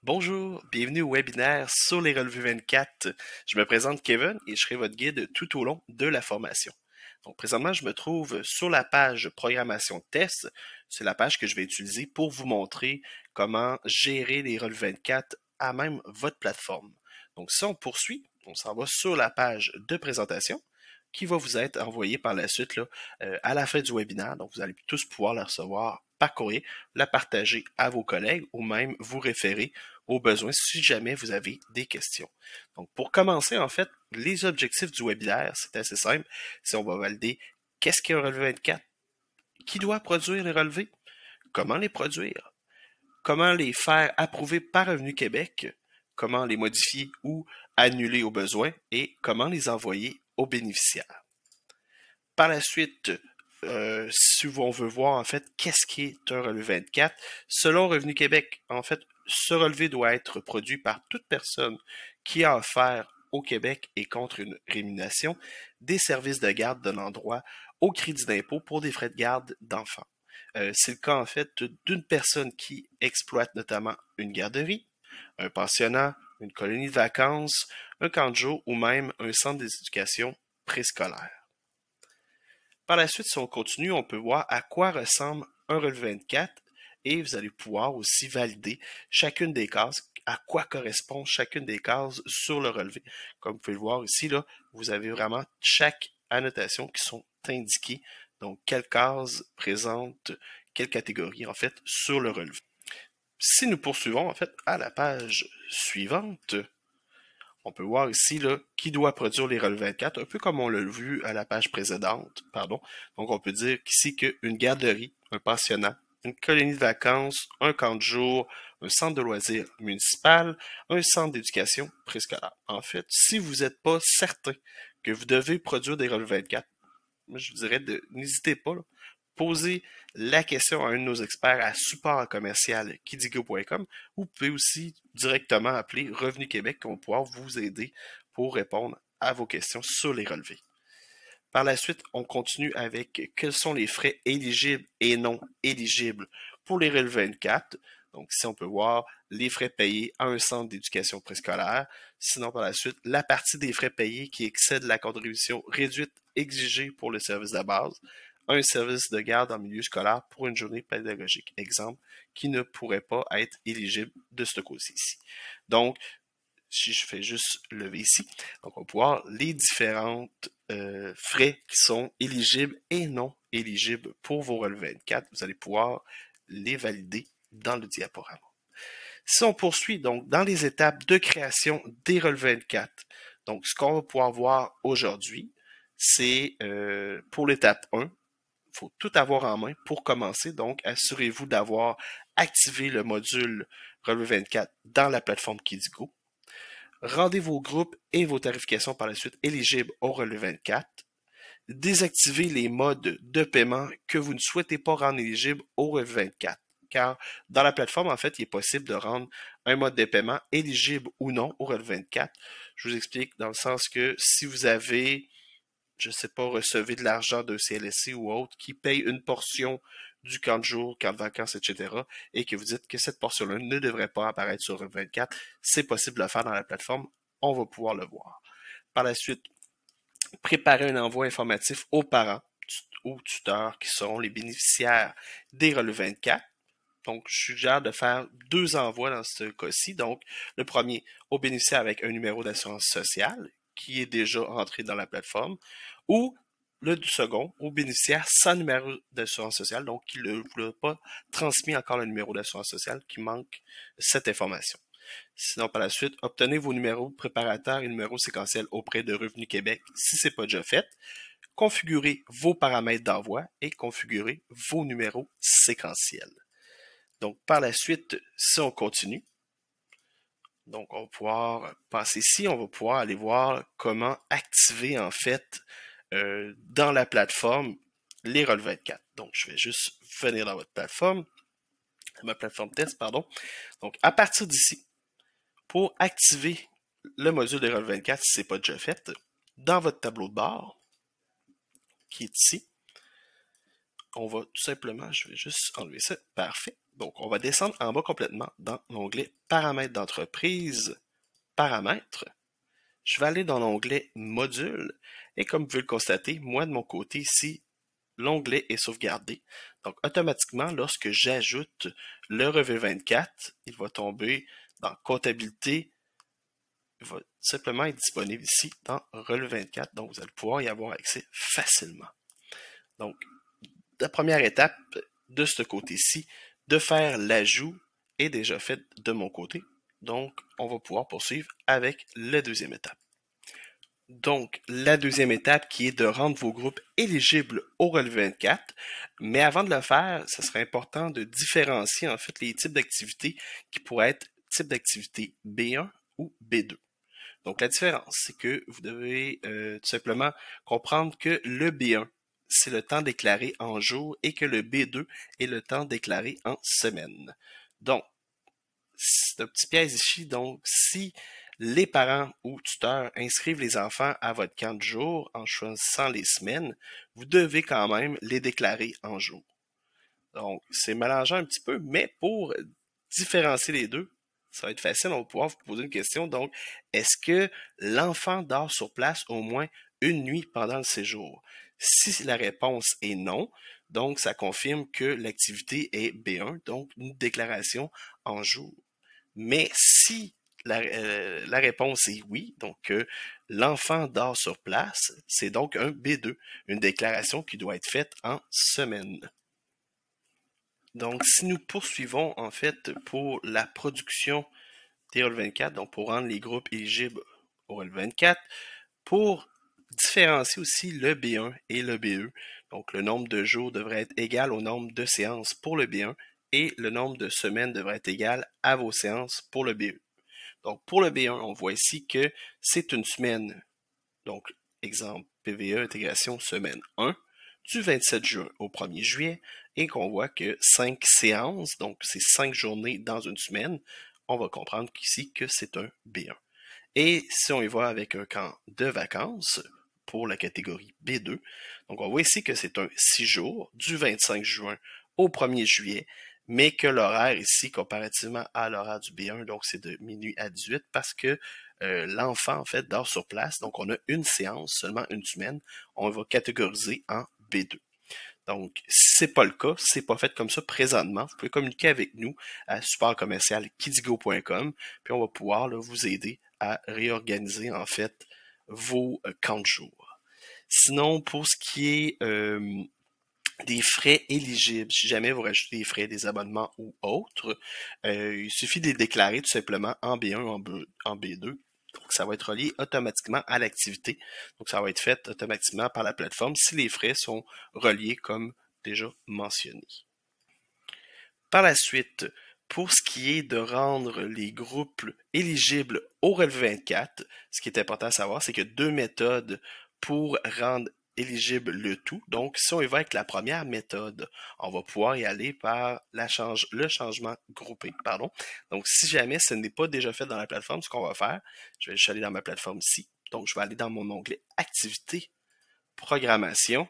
Bonjour, bienvenue au webinaire sur les relevés 24. Je me présente Kevin et je serai votre guide tout au long de la formation. Donc présentement, je me trouve sur la page programmation test. C'est la page que je vais utiliser pour vous montrer comment gérer les relevés 24 à même votre plateforme. Donc si on poursuit, on s'en va sur la page de présentation qui va vous être envoyée par la suite là, à la fin du webinaire. Donc vous allez tous pouvoir la recevoir par courrier, la partager à vos collègues ou même vous référer aux besoins si jamais vous avez des questions. Donc, pour commencer, en fait, les objectifs du webinaire, c'est assez simple. Si on va valider qu'est-ce qu'un relevé 24, qui doit produire les relevés, comment les produire, comment les faire approuver par Revenu Québec, comment les modifier ou annuler au besoin et comment les envoyer aux bénéficiaires. Par la suite, si on veut voir en fait qu'est-ce qui est un relevé 24, selon Revenu Québec, en fait, ce relevé doit être produit par toute personne qui a offert au Québec et contre une rémunération des services de garde donnant droit au crédit d'impôt pour des frais de garde d'enfants. C'est le cas en fait d'une personne qui exploite notamment une garderie, un pensionnat, une colonie de vacances, un camp de jour ou même un centre d'éducation préscolaire. Par la suite, si on continue, on peut voir à quoi ressemble un relevé 24 et vous allez pouvoir aussi valider chacune des cases, à quoi correspond chacune des cases sur le relevé. Comme vous pouvez le voir ici, là, vous avez vraiment chaque annotation qui sont indiquées. Donc, quelle case présente quelle catégorie, en fait, sur le relevé. Si nous poursuivons, en fait, à la page suivante, on peut voir ici là, qui doit produire les relevés 24, un peu comme on l'a vu à la page précédente. Pardon. Donc, on peut dire qu'ici qu'une garderie, un pensionnat, une colonie de vacances, un camp de jour, un centre de loisirs municipal, un centre d'éducation préscolaire. En fait, si vous n'êtes pas certain que vous devez produire des relevés 24, je vous dirais n'hésitez pas, là, posez la question à un de nos experts à support-commercial-kidigo.com ou vous pouvez aussi directement appeler Revenu Québec qui vont pouvoir vous aider pour répondre à vos questions sur les relevés. Par la suite, on continue avec quels sont les frais éligibles et non éligibles pour les relevés 24. Donc ici, on peut voir les frais payés à un centre d'éducation préscolaire. Sinon, par la suite, la partie des frais payés qui excède la contribution réduite exigée pour le service de base. Un service de garde en milieu scolaire pour une journée pédagogique. Exemple, qui ne pourrait pas être éligible de ce côté ici. Donc, si je fais juste lever ici, donc on va pouvoir les différentes frais qui sont éligibles et non éligibles pour vos relevés 24. Vous allez pouvoir les valider dans le diaporama. Si on poursuit donc dans les étapes de création des relevés 24, donc ce qu'on va pouvoir voir aujourd'hui, c'est pour l'étape 1, il faut tout avoir en main pour commencer. Donc, assurez-vous d'avoir activé le module relevé 24 dans la plateforme Kidigo. Rendez vos groupes et vos tarifications par la suite éligibles au relevé 24. Désactivez les modes de paiement que vous ne souhaitez pas rendre éligibles au relevé 24. Car dans la plateforme, en fait, il est possible de rendre un mode de paiement éligible ou non au relevé 24. Je vous explique dans le sens que si vous avez, je ne sais pas, recevez de l'argent d'un CLSC ou autre qui paye une portion du camp de jour, camp de vacances, etc., et que vous dites que cette portion-là ne devrait pas apparaître sur le 24, c'est possible de le faire dans la plateforme. On va pouvoir le voir. Par la suite, préparer un envoi informatif aux parents, aux tuteurs qui seront les bénéficiaires des relevés 24. Donc, je suggère de faire 2 envois dans ce cas-ci. Donc, le premier aux bénéficiaires avec un numéro d'assurance sociale qui est déjà entré dans la plateforme, ou le second aux bénéficiaires sans numéro d'assurance sociale, donc qui ne vous a pas transmis encore le numéro d'assurance sociale, qui manque cette information. Sinon, par la suite, obtenez vos numéros préparatoires et numéros séquentiels auprès de Revenu Québec si ce n'est pas déjà fait. Configurez vos paramètres d'envoi et configurez vos numéros séquentiels. Donc, par la suite, si on continue, donc on va pouvoir passer ici, on va pouvoir aller voir comment activer en fait dans la plateforme les relevés 24. Donc, je vais juste venir dans votre plateforme, ma plateforme test, pardon. Donc, à partir d'ici, pour activer le module des relevés 24, si ce n'est pas déjà fait, dans votre tableau de bord, qui est ici. On va tout simplement, je vais juste enlever ça, parfait. Donc, on va descendre en bas complètement dans l'onglet Paramètres d'entreprise, Paramètres. Je vais aller dans l'onglet Modules et comme vous pouvez le constater, moi de mon côté ici, l'onglet est sauvegardé. Donc, automatiquement, lorsque j'ajoute le relevé 24, il va tomber dans Comptabilité. Il va simplement être disponible ici dans relevé 24. Donc, vous allez pouvoir y avoir accès facilement. Donc, la première étape de ce côté-ci, de faire l'ajout, est déjà faite de mon côté. Donc, on va pouvoir poursuivre avec la deuxième étape. Donc, la deuxième étape qui est de rendre vos groupes éligibles au relevé 24. Mais avant de le faire, ce serait important de différencier en fait les types d'activités qui pourraient être type d'activité B1 ou B2. Donc, la différence, c'est que vous devez tout simplement comprendre que le B1, c'est le temps déclaré en jours et que le B2 est le temps déclaré en semaine. Donc, c'est un petit piège ici. Donc, si les parents ou tuteurs inscrivent les enfants à votre camp de jour en choisissant les semaines, vous devez quand même les déclarer en jours. Donc, c'est mélangeant un petit peu, mais pour différencier les deux, ça va être facile, on va pouvoir vous poser une question. Donc, est-ce que l'enfant dort sur place au moins une nuit pendant le séjour? Si la réponse est non, donc ça confirme que l'activité est B1, donc une déclaration en jour. Mais si la réponse est oui, donc l'enfant dort sur place, c'est donc un B2, une déclaration qui doit être faite en semaine. Donc, si nous poursuivons en fait pour la production des relevé 24, donc pour rendre les groupes éligibles au relevé 24, pour différencier aussi le B1 et le B2, donc le nombre de jours devrait être égal au nombre de séances pour le B1 et le nombre de semaines devrait être égal à vos séances pour le B2. Donc, pour le B1, on voit ici que c'est une semaine. Donc, exemple, PVE intégration semaine 1, du 27 juin au 1er juillet, et qu'on voit que 5 séances, donc c'est 5 journées dans une semaine, on va comprendre qu'ici que c'est un B1. Et si on y va avec un camp de vacances, pour la catégorie B2, donc on voit ici que c'est un 6 jours, du 25 juin au 1er juillet, mais que l'horaire ici, comparativement à l'horaire du B1, donc c'est de minuit à 18, parce que l'enfant, en fait, dort sur place, donc on a une séance, seulement une semaine, on va catégoriser en B2. Donc, si c'est pas le cas, si c'est pas fait comme ça présentement, vous pouvez communiquer avec nous à supportcommercial.kidigo.com, puis on va pouvoir là, vous aider à réorganiser, en fait, vos camps de jour. Sinon, pour ce qui est des frais éligibles, si jamais vous rajoutez des frais, des abonnements ou autres, il suffit de les déclarer tout simplement en B1 ou en B2. Donc, ça va être relié automatiquement à l'activité. Donc, ça va être fait automatiquement par la plateforme si les frais sont reliés comme déjà mentionné. Par la suite, pour ce qui est de rendre les groupes éligibles au relevé 24, ce qui est important à savoir, c'est qu'il y a deux méthodes pour rendre éligible le tout. Donc, si on y va avec la première méthode, on va pouvoir y aller par le changement groupé. Donc, si jamais ce n'est pas déjà fait dans la plateforme, ce qu'on va faire, je vais juste aller dans ma plateforme ici. Donc, je vais aller dans mon onglet Activités, Programmation,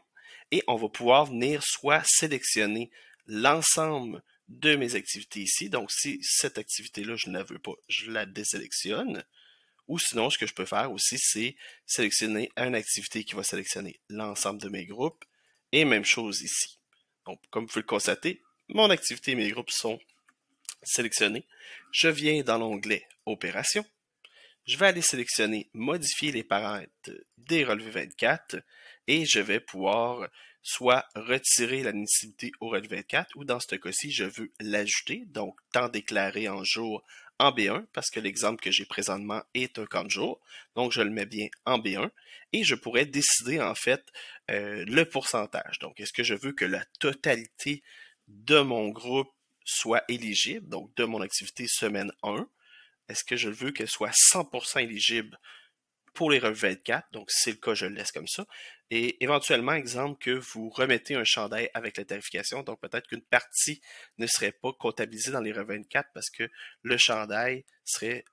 et on va pouvoir venir soit sélectionner l'ensemble de mes activités ici. Donc, si cette activité-là, je ne la veux pas, je la désélectionne. Ou sinon, ce que je peux faire aussi, c'est sélectionner une activité qui va sélectionner l'ensemble de mes groupes. Et même chose ici. Donc, comme vous pouvez le constater, mon activité et mes groupes sont sélectionnés. Je viens dans l'onglet Opérations. Je vais aller sélectionner Modifier les paramètres des relevés 24 et je vais pouvoir soit retirer l'admissibilité au relevé 24 ou dans ce cas-ci, je veux l'ajouter, donc temps déclaré en jour en B1 parce que l'exemple que j'ai présentement est un camp de jour, donc je le mets bien en B1 et je pourrais décider en fait le pourcentage. Donc, est-ce que je veux que la totalité de mon groupe soit éligible, donc de mon activité semaine 1, est-ce que je veux qu'elle soit 100% éligible pour les relevés 24? Donc, si c'est le cas, je le laisse comme ça. Et éventuellement, exemple, que vous remettez un chandail avec la tarification. Donc, peut-être qu'une partie ne serait pas comptabilisée dans les relevés 24 parce que le chandail serait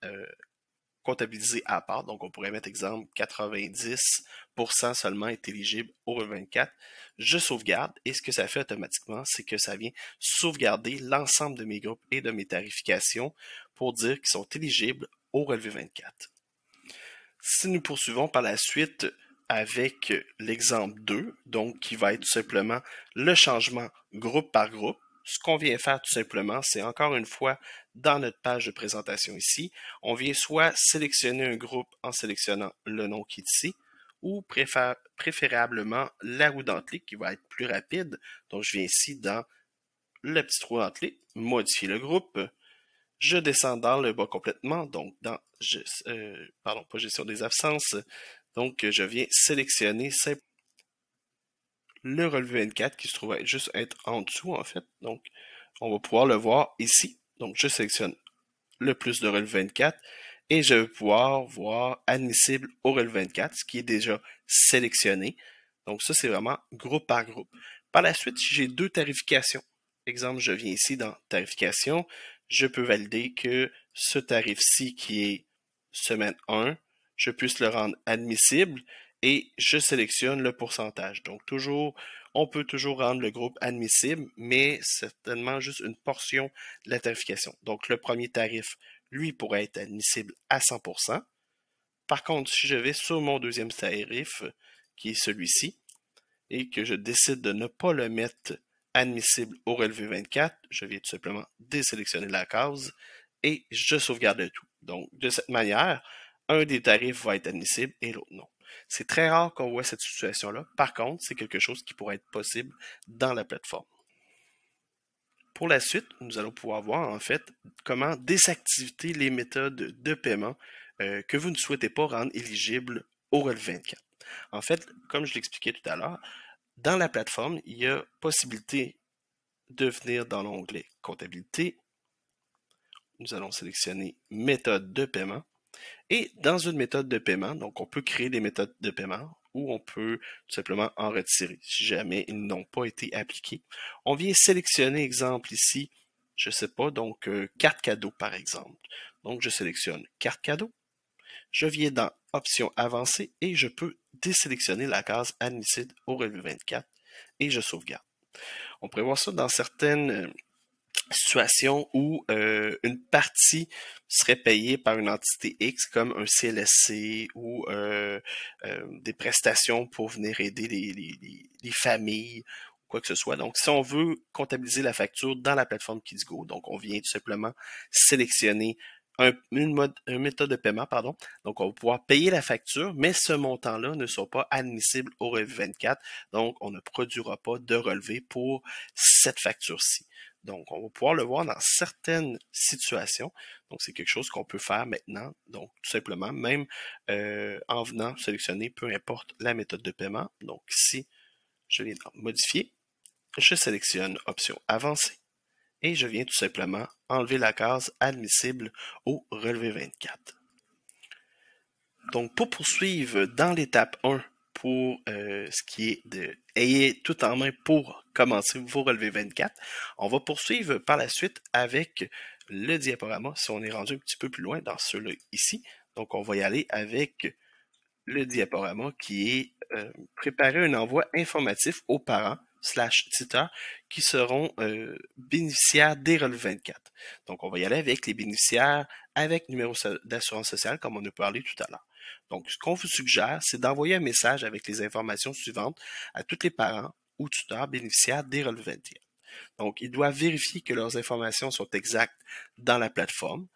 comptabilisé à part. Donc, on pourrait mettre exemple 90% seulement est éligible au relevé 24. Je sauvegarde et ce que ça fait automatiquement, c'est que ça vient sauvegarder l'ensemble de mes groupes et de mes tarifications pour dire qu'ils sont éligibles au relevé 24. Si nous poursuivons par la suite avec l'exemple 2, donc qui va être tout simplement le changement groupe par groupe, ce qu'on vient faire tout simplement, c'est encore une fois dans notre page de présentation ici, on vient soit sélectionner un groupe en sélectionnant le nom qui est ici, ou préférablement la roue dentelée qui va être plus rapide. Donc je viens ici dans le petit trou dentelé, modifier le groupe, je descends dans le bas complètement, donc dans, pas gestion des absences, donc je viens sélectionner le relevé 24 qui se trouve juste être en dessous en fait, donc on va pouvoir le voir ici, donc je sélectionne le plus de relevé 24 et je vais pouvoir voir admissible au relevé 24, ce qui est déjà sélectionné, donc ça c'est vraiment groupe par groupe. Par la suite, si j'ai deux tarifications, exemple je viens ici dans tarification, je peux valider que ce tarif-ci qui est semaine 1, je puisse le rendre admissible et je sélectionne le pourcentage. Donc toujours, on peut toujours rendre le groupe admissible, mais certainement juste une portion de la tarification. Donc le premier tarif, lui, pourrait être admissible à 100%. Par contre, si je vais sur mon deuxième tarif, qui est celui-ci, et que je décide de ne pas le mettre admissible au relevé 24, je viens tout simplement désélectionner la case et je sauvegarde le tout. Donc, de cette manière, un des tarifs va être admissible et l'autre non. C'est très rare qu'on voit cette situation-là. Par contre, c'est quelque chose qui pourrait être possible dans la plateforme. Pour la suite, nous allons pouvoir voir en fait comment désactiver les méthodes de paiement que vous ne souhaitez pas rendre éligibles au relevé 24. En fait, comme je l'expliquais tout à l'heure, dans la plateforme, il y a possibilité de venir dans l'onglet comptabilité. Nous allons sélectionner méthode de paiement. Et dans une méthode de paiement, donc on peut créer des méthodes de paiement ou on peut tout simplement en retirer si jamais ils n'ont pas été appliqués. On vient sélectionner, exemple ici, je sais pas, donc carte cadeau par exemple. Donc je sélectionne carte cadeau. Je viens dans options avancées et je peux désélectionner la case admissible au relevé 24 et je sauvegarde. On pourrait voir ça dans certaines situations où une partie serait payée par une entité X comme un CLSC ou des prestations pour venir aider les familles ou quoi que ce soit. Donc, si on veut comptabiliser la facture dans la plateforme KidsGo, donc on vient tout simplement sélectionner une méthode de paiement, pardon. Donc, on va pouvoir payer la facture, mais ce montant-là ne sera pas admissible au relevé 24. Donc, on ne produira pas de relevé pour cette facture-ci. Donc, on va pouvoir le voir dans certaines situations. Donc, c'est quelque chose qu'on peut faire maintenant. Donc, tout simplement, même en venant sélectionner peu importe la méthode de paiement. Donc, ici, je viens dans modifier. Je sélectionne option avancée et je viens tout simplement enlever la case admissible au relevé 24. Donc, pour poursuivre dans l'étape 1, pour ce qui est de ayez tout en main pour commencer vos relevés 24, on va poursuivre par la suite avec le diaporama si on est rendu un petit peu plus loin dans ceux-là ici. Donc, on va y aller avec le diaporama qui est préparer un envoi informatif aux parents /tuteurs qui seront bénéficiaires des relevés 24. Donc, on va y aller avec les bénéficiaires avec numéro d'assurance sociale, comme on a parlé tout à l'heure. Donc, ce qu'on vous suggère, c'est d'envoyer un message avec les informations suivantes à tous les parents ou tuteurs bénéficiaires des relevés 24. Donc, ils doivent vérifier que leurs informations sont exactes dans la plateforme.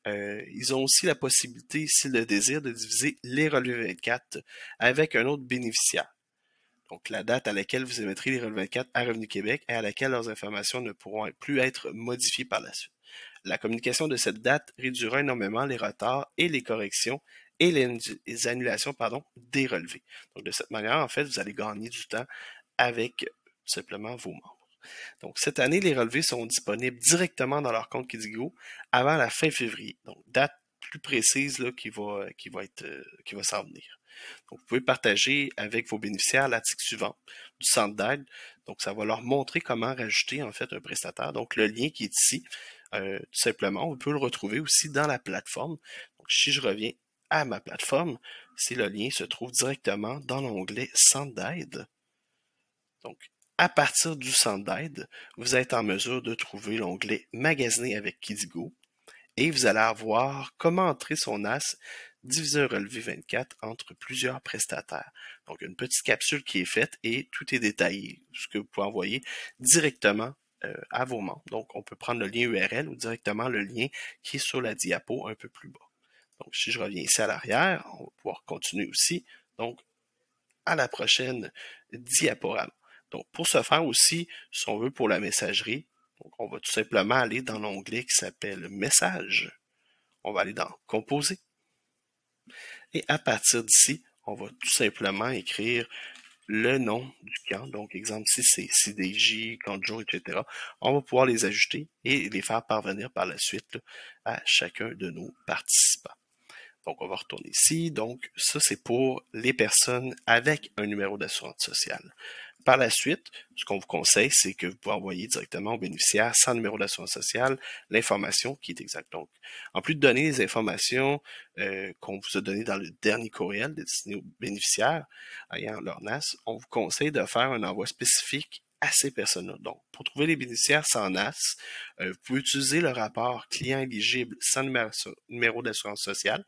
Ils ont aussi la possibilité, s'ils le désirent, de diviser les relevés 24 avec un autre bénéficiaire. Donc, la date à laquelle vous émettrez les relevés 24 à Revenu Québec et à laquelle leurs informations ne pourront plus être modifiées par la suite. La communication de cette date réduira énormément les retards et les corrections et les annulations des relevés. Donc, de cette manière, en fait, vous allez gagner du temps avec tout simplement vos membres. Donc, cette année, les relevés sont disponibles directement dans leur compte KidsGo avant la fin février. Donc, date plus précise là, qui va s'en venir. Donc, vous pouvez partager avec vos bénéficiaires l'article suivant du centre d'aide. Donc, ça va leur montrer comment rajouter en fait un prestataire. Donc, le lien qui est ici, tout simplement, on peut le retrouver aussi dans la plateforme. Donc, si je reviens à ma plateforme, c'est le lien se trouve directement dans l'onglet Centre d'aide. Donc, à partir du centre d'aide, vous êtes en mesure de trouver l'onglet Magasiner avec Kidigo et vous allez avoir comment entrer son NAS divisé un relevé 24 entre plusieurs prestataires. Donc, une petite capsule qui est faite et tout est détaillé, ce que vous pouvez envoyer directement à vos membres. Donc, on peut prendre le lien URL ou directement le lien qui est sur la diapo un peu plus bas. Donc, si je reviens ici à l'arrière, on va pouvoir continuer aussi. Donc, à la prochaine diaporama. Donc, pour ce faire aussi, si on veut pour la messagerie, donc on va tout simplement aller dans l'onglet qui s'appelle Messages. On va aller dans Composer. Et à partir d'ici, on va tout simplement écrire le nom du camp. Donc, exemple, si c'est CDJ, camp de jour, etc., on va pouvoir les ajouter et les faire parvenir par la suite là, à chacun de nos participants. Donc, on va retourner ici. Donc, ça, c'est pour les personnes avec un numéro d'assurance sociale. Par la suite, ce qu'on vous conseille, c'est que vous pouvez envoyer directement aux bénéficiaires sans numéro d'assurance sociale l'information qui est exacte. Donc, en plus de donner les informations qu'on vous a données dans le dernier courriel destiné aux bénéficiaires ayant leur NAS, on vous conseille de faire un envoi spécifique à ces personnes-là. Donc, pour trouver les bénéficiaires sans NAS, vous pouvez utiliser le rapport client éligible sans numéro d'assurance sociale.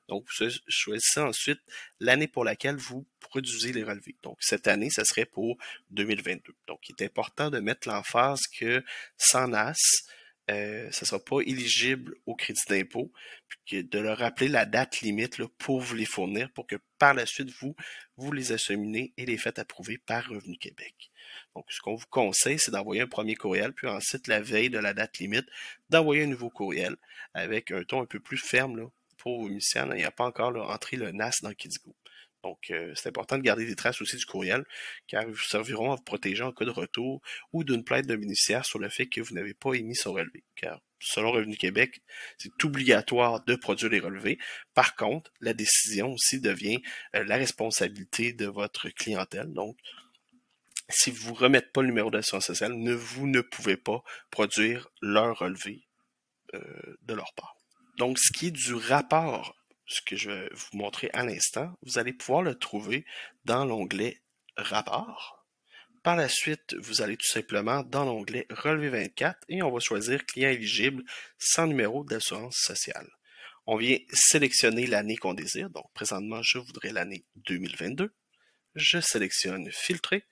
Donc, vous choisissez ensuite l'année pour laquelle vous produisez les relevés. Donc, cette année, ça serait pour 2022. Donc, il est important de mettre l'emphase que sans NAS, ça ne sera pas éligible au crédit d'impôt, puis de leur rappeler la date limite là, pour vous les fournir, pour que par la suite, vous les acheminez et les faites approuver par Revenu Québec. Donc, ce qu'on vous conseille, c'est d'envoyer un premier courriel, puis ensuite, la veille de la date limite, d'envoyer un nouveau courriel avec un ton un peu plus ferme là, pour vos musiciens. Il n'y a pas encore là, entré le NAS dans Kidigo. Donc, c'est important de garder des traces aussi du courriel, car ils vous serviront à vous protéger en cas de retour ou d'une plainte d'un bénéficiaire sur le fait que vous n'avez pas émis son relevé. Car, selon Revenu Québec, c'est obligatoire de produire les relevés. Par contre, la décision aussi devient la responsabilité de votre clientèle. Donc, si vous ne remettez pas le numéro d'assurance sociale, vous ne pouvez pas produire leur relevé de leur part. Donc, ce qui est du rapport, ce que je vais vous montrer à l'instant, vous allez pouvoir le trouver dans l'onglet Rapport. Par la suite, vous allez tout simplement dans l'onglet Relevé 24 et on va choisir Client éligible sans numéro d'assurance sociale. On vient sélectionner l'année qu'on désire. Donc, présentement, je voudrais l'année 2022. Je sélectionne Filtrer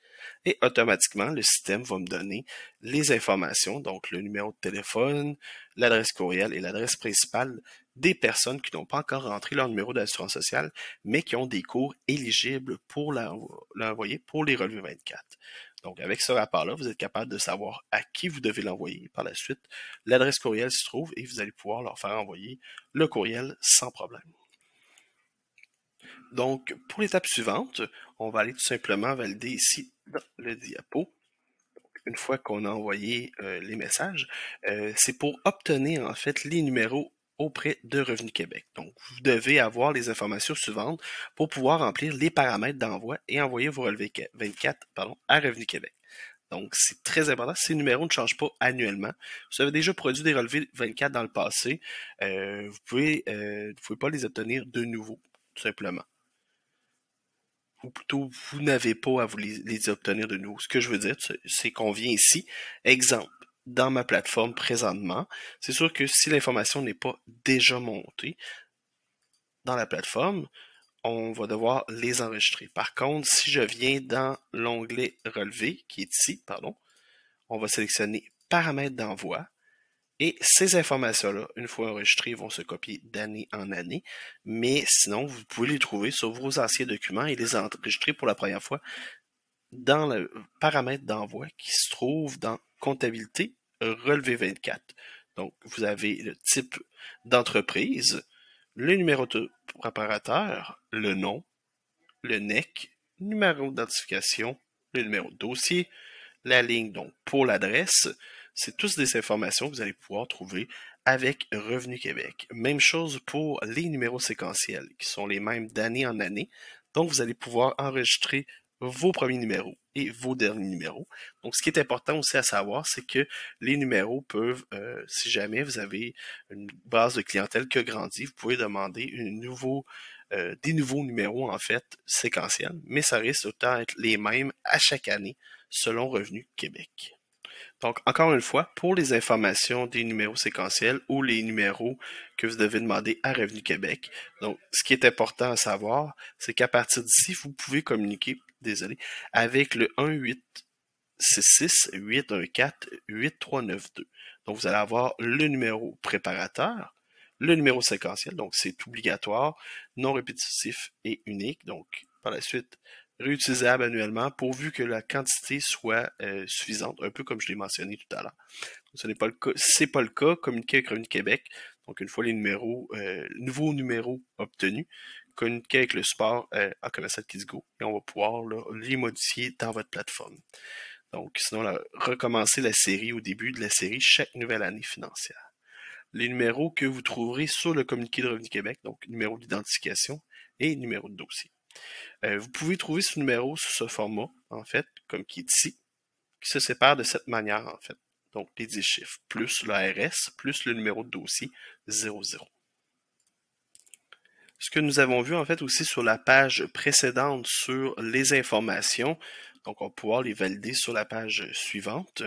et automatiquement, le système va me donner les informations, donc le numéro de téléphone, l'adresse courriel et l'adresse principale des personnes qui n'ont pas encore rentré leur numéro d'assurance sociale, mais qui ont des cours éligibles pour l'envoyer pour les relevés 24. Donc, avec ce rapport-là, vous êtes capable de savoir à qui vous devez l'envoyer. Par la suite, l'adresse courriel se trouve et vous allez pouvoir leur faire envoyer le courriel sans problème. Donc, pour l'étape suivante, on va aller tout simplement valider ici dans le diapo. Une fois qu'on a envoyé les messages, c'est pour obtenir en fait les numéros auprès de Revenu Québec. Donc, vous devez avoir les informations suivantes pour pouvoir remplir les paramètres d'envoi et envoyer vos relevés 24 à Revenu Québec. Donc, c'est très important. Ces numéros ne changent pas annuellement. Vous avez déjà produit des relevés 24 dans le passé. Vous pouvez pas les obtenir de nouveau, tout simplement. Ou plutôt, vous n'avez pas à vous les obtenir de nouveau. Ce que je veux dire, c'est qu'on vient ici, exemple, dans ma plateforme présentement, c'est sûr que si l'information n'est pas déjà montée dans la plateforme, on va devoir les enregistrer. Par contre, si je viens dans l'onglet Relevé, qui est ici, on va sélectionner Paramètres d'envoi. Et ces informations-là, une fois enregistrées, vont se copier d'année en année. Mais sinon, vous pouvez les trouver sur vos anciens documents et les enregistrer pour la première fois dans le paramètre d'envoi qui se trouve dans Comptabilité Relevé 24. Donc, vous avez le type d'entreprise, le numéro de préparateur, le nom, le NEC, numéro d'identification, le numéro de dossier, la ligne donc pour l'adresse. C'est tous des informations que vous allez pouvoir trouver avec Revenu Québec. Même chose pour les numéros séquentiels qui sont les mêmes d'année en année. Donc, vous allez pouvoir enregistrer vos premiers numéros et vos derniers numéros. Donc, ce qui est important aussi à savoir, c'est que les numéros peuvent, si jamais vous avez une base de clientèle qui a grandi, vous pouvez demander des nouveaux numéros, en fait, séquentiels, mais ça risque autant être les mêmes à chaque année, selon Revenu Québec. Donc, encore une fois, pour les informations des numéros séquentiels ou les numéros que vous devez demander à Revenu Québec, donc, ce qui est important à savoir, c'est qu'à partir d'ici, vous pouvez communiquer, désolé, avec le 1-866-814-8392. Donc, vous allez avoir le numéro préparateur, le numéro séquentiel, donc c'est obligatoire, non répétitif et unique. Donc, par la suite, réutilisable annuellement pourvu que la quantité soit suffisante, un peu comme je l'ai mentionné tout à l'heure. Ce n'est pas le cas. Si c'est pas le cas, communiquez avec Revenu Québec. Donc, une fois les nouveaux numéros obtenus, communiquez avec le support à commercial Kidigo et on va pouvoir là, les modifier dans votre plateforme. Donc, sinon, là, recommencer la série au début de la série chaque nouvelle année financière. Les numéros que vous trouverez sur le communiqué de Revenu Québec, donc numéro d'identification et numéro de dossier. Vous pouvez trouver ce numéro sous ce format, en fait, comme qui est ici, qui se sépare de cette manière, en fait. Donc, les 10 chiffres, plus l'ARS, plus le numéro de dossier 00. Ce que nous avons vu, en fait, aussi sur la page précédente sur les informations, donc on va pouvoir les valider sur la page suivante.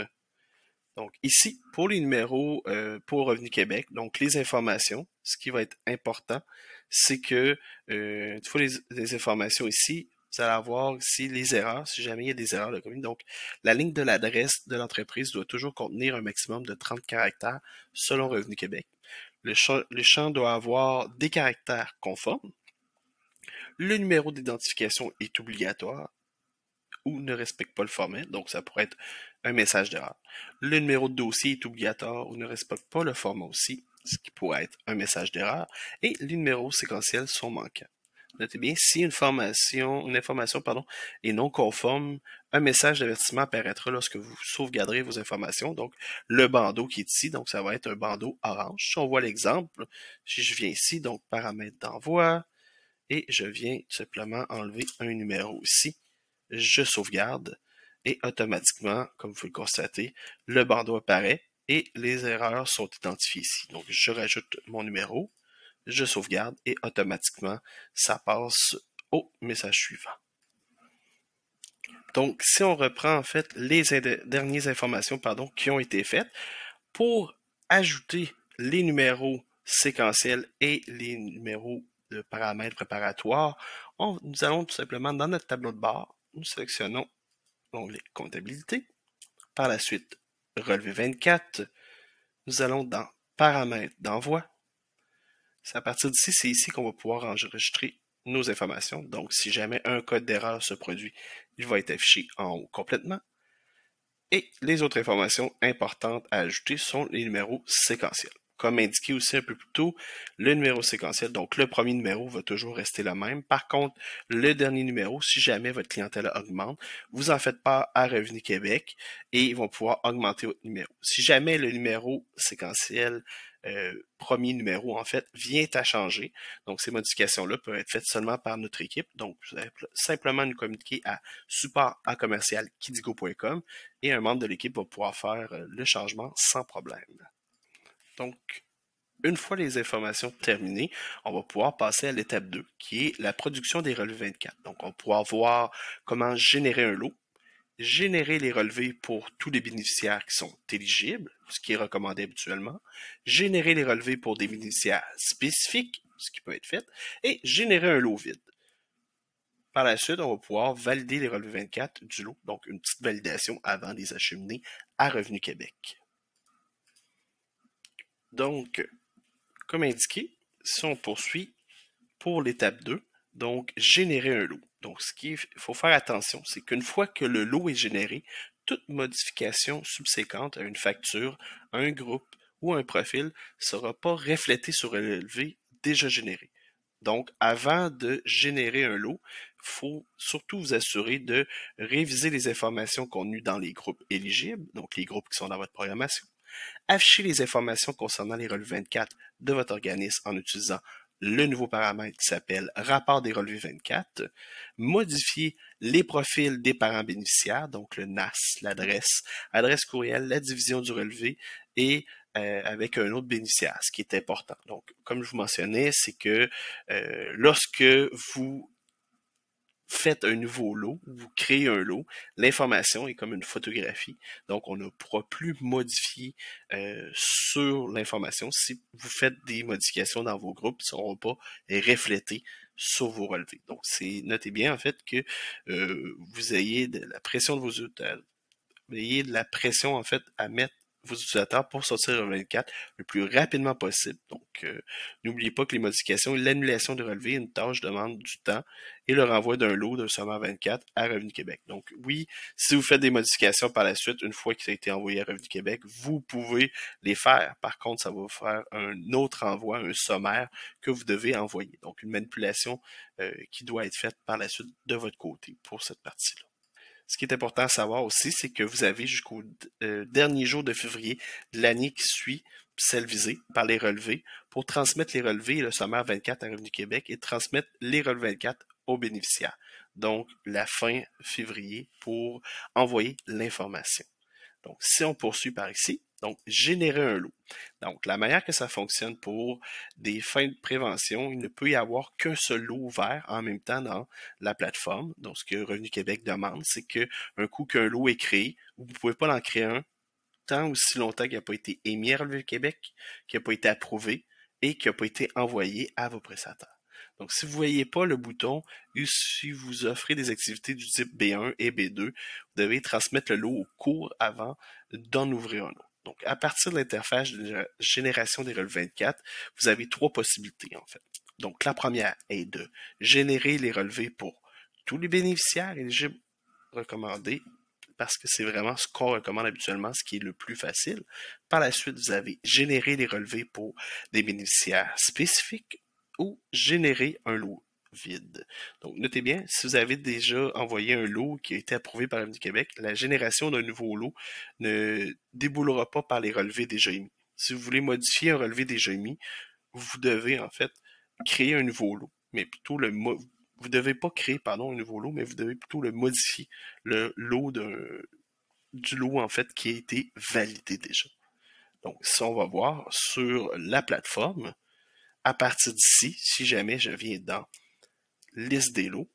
Donc, ici, pour les numéros pour Revenu Québec, donc les informations, ce qui va être important, c'est que, une fois les informations ici, vous allez avoir ici les erreurs, si jamais il y a des erreurs de commune. Donc, la ligne de l'adresse de l'entreprise doit toujours contenir un maximum de 30 caractères selon Revenu Québec. Le champ doit avoir des caractères conformes. Le numéro d'identification est obligatoire ou ne respecte pas le format, donc ça pourrait être un message d'erreur. Le numéro de dossier est obligatoire ou ne respecte pas le format aussi, ce qui pourrait être un message d'erreur, et les numéros séquentiels sont manquants. Notez bien, si une information est non conforme, un message d'avertissement apparaîtra lorsque vous sauvegarderez vos informations. Donc, le bandeau qui est ici, donc ça va être un bandeau orange. Si on voit l'exemple, si je viens ici, donc paramètres d'envoi, et je viens tout simplement enlever un numéro ici, je sauvegarde, et automatiquement, comme vous le constatez, le bandeau apparaît et les erreurs sont identifiées ici. Donc, je rajoute mon numéro, je sauvegarde et automatiquement, ça passe au message suivant. Donc, si on reprend en fait les dernières informations qui ont été faites, pour ajouter les numéros séquentiels et les numéros de paramètres préparatoires, nous allons tout simplement dans notre tableau de bord, nous sélectionnons l'onglet comptabilité. Par la suite, relevé 24, nous allons dans paramètres d'envoi. C'est à partir d'ici, c'est ici qu'on va pouvoir enregistrer nos informations. Donc, si jamais un code d'erreur se produit, il va être affiché en haut complètement. Et les autres informations importantes à ajouter sont les numéros séquentiels. Comme indiqué aussi un peu plus tôt, le numéro séquentiel, donc le premier numéro va toujours rester le même. Par contre, le dernier numéro, si jamais votre clientèle augmente, vous en faites part à Revenu Québec et ils vont pouvoir augmenter votre numéro. Si jamais le numéro séquentiel, premier numéro en fait, vient à changer, donc ces modifications-là peuvent être faites seulement par notre équipe. Donc, vous allez simplement nous communiquer à support@commercialkidigo.com et un membre de l'équipe va pouvoir faire le changement sans problème. Donc, une fois les informations terminées, on va pouvoir passer à l'étape 2, qui est la production des relevés 24. Donc, on va pouvoir voir comment générer un lot, générer les relevés pour tous les bénéficiaires qui sont éligibles, ce qui est recommandé habituellement, générer les relevés pour des bénéficiaires spécifiques, ce qui peut être fait, et générer un lot vide. Par la suite, on va pouvoir valider les relevés 24 du lot, donc une petite validation avant de les acheminer à Revenu Québec. Donc, comme indiqué, si on poursuit pour l'étape 2, donc générer un lot. Donc, ce qu'il faut faire attention, c'est qu'une fois que le lot est généré, toute modification subséquente à une facture, un groupe ou un profil ne sera pas reflétée sur le relevé déjà généré. Donc, avant de générer un lot, il faut surtout vous assurer de réviser les informations contenues dans les groupes éligibles, donc les groupes qui sont dans votre programmation, afficher les informations concernant les relevés 24 de votre organisme en utilisant le nouveau paramètre qui s'appelle rapport des relevés 24, modifier les profils des parents bénéficiaires, donc le NAS, l'adresse, adresse courriel, la division du relevé et avec un autre bénéficiaire, ce qui est important. Donc, comme je vous mentionnais, c'est que lorsque vous faites un nouveau lot, vous créez un lot, l'information est comme une photographie, donc on ne pourra plus modifier sur l'information. Si vous faites des modifications dans vos groupes, ils ne seront pas reflétés sur vos relevés. Donc, notez bien en fait que vous ayez de la pression de vos utilisateurs, vous ayez de la pression en fait à mettre vos utilisateurs pour sortir le 24 le plus rapidement possible. Donc, n'oubliez pas que les modifications et l'annulation de relevé, une tâche demande du temps et le renvoi d'un lot d'un sommaire 24 à Revenu Québec. Donc, oui, si vous faites des modifications par la suite, une fois que ça a été envoyé à Revenu Québec, vous pouvez les faire. Par contre, ça va vous faire un autre envoi, un sommaire que vous devez envoyer. Donc, une manipulation qui doit être faite par la suite de votre côté pour cette partie-là. Ce qui est important à savoir aussi, c'est que vous avez jusqu'au dernier jour de février de l'année qui suit celle visée par les relevés pour transmettre les relevés et le sommaire 24 à Revenu Québec et transmettre les relevés 24 aux bénéficiaires. Donc, la fin février pour envoyer l'information. Donc, si on poursuit par ici, donc générer un lot. Donc, la manière que ça fonctionne pour des fins de prévention, il ne peut y avoir qu'un seul lot ouvert en même temps dans la plateforme. Donc, ce que Revenu Québec demande, c'est que un coup qu'un lot est créé, vous ne pouvez pas en créer un tant aussi longtemps qu'il n'a pas été émis à Revenu Québec, qu'il n'a pas été approuvé et qu'il n'a pas été envoyé à vos prestataires. Donc, si vous ne voyez pas le bouton ou si vous offrez des activités du type B1 et B2, vous devez transmettre le lot au cours avant d'en ouvrir un autre. Donc, à partir de l'interface de génération des relevés 24, vous avez trois possibilités en fait. Donc, la première est de générer les relevés pour tous les bénéficiaires éligibles recommandés parce que c'est vraiment ce qu'on recommande habituellement, ce qui est le plus facile. Par la suite, vous avez généré les relevés pour des bénéficiaires spécifiques ou générer un lot vide. Donc, notez bien, si vous avez déjà envoyé un lot qui a été approuvé par Revenu Québec, la génération d'un nouveau lot ne déboulera pas par les relevés déjà émis. Si vous voulez modifier un relevé déjà émis, vous devez en fait créer un nouveau lot, mais plutôt vous devez pas créer pardon un nouveau lot, mais vous devez plutôt le modifier, le lot du lot en fait qui a été validé déjà. Donc, si on va voir sur la plateforme, à partir d'ici, si jamais je viens dans liste des lots,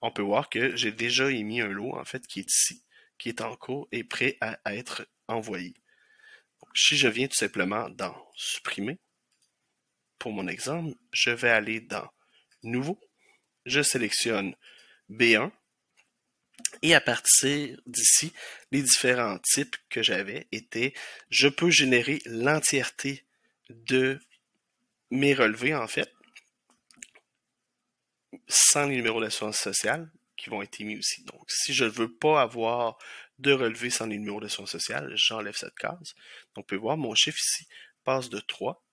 on peut voir que j'ai déjà émis un lot en fait qui est ici, qui est en cours et prêt à être envoyé. Donc, si je viens tout simplement dans supprimer, pour mon exemple, je vais aller dans nouveau, je sélectionne B1 et à partir d'ici, les différents types que j'avais étaient, je peux générer l'entièreté de mes relevés en fait, sans les numéros d'assurance sociale qui vont être émis aussi. Donc, si je ne veux pas avoir de relevés sans les numéros d'assurance sociale, j'enlève cette case. Donc, on peut voir mon chiffre ici passe de 3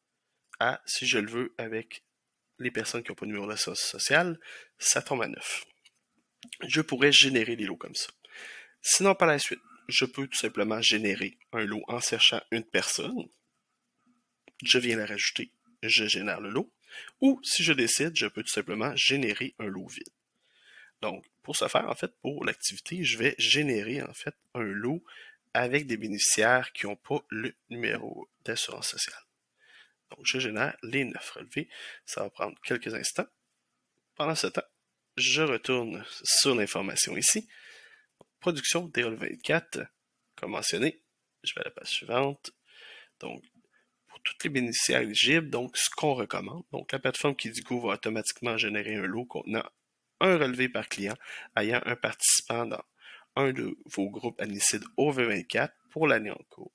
à, si je le veux, avec les personnes qui n'ont pas de numéro d'assurance sociale, ça tombe à 9. Je pourrais générer des lots comme ça. Sinon, par la suite, je peux tout simplement générer un lot en cherchant une personne. Je viens la rajouter, je génère le lot. Ou, si je décide, je peux tout simplement générer un lot vide. Donc, pour ce faire, en fait, pour l'activité, je vais générer, en fait, un lot avec des bénéficiaires qui n'ont pas le numéro d'assurance sociale. Donc, je génère les 9 relevés. Ça va prendre quelques instants. Pendant ce temps, je retourne sur l'information ici. Production des relevés 24, comme mentionné. Je vais à la page suivante. Donc, pour tous les bénéficiaires éligibles, donc ce qu'on recommande. Donc, la plateforme Kidigo va automatiquement générer un lot contenant un relevé par client ayant un participant dans un de vos groupes admissibles au V24 pour l'année en cours.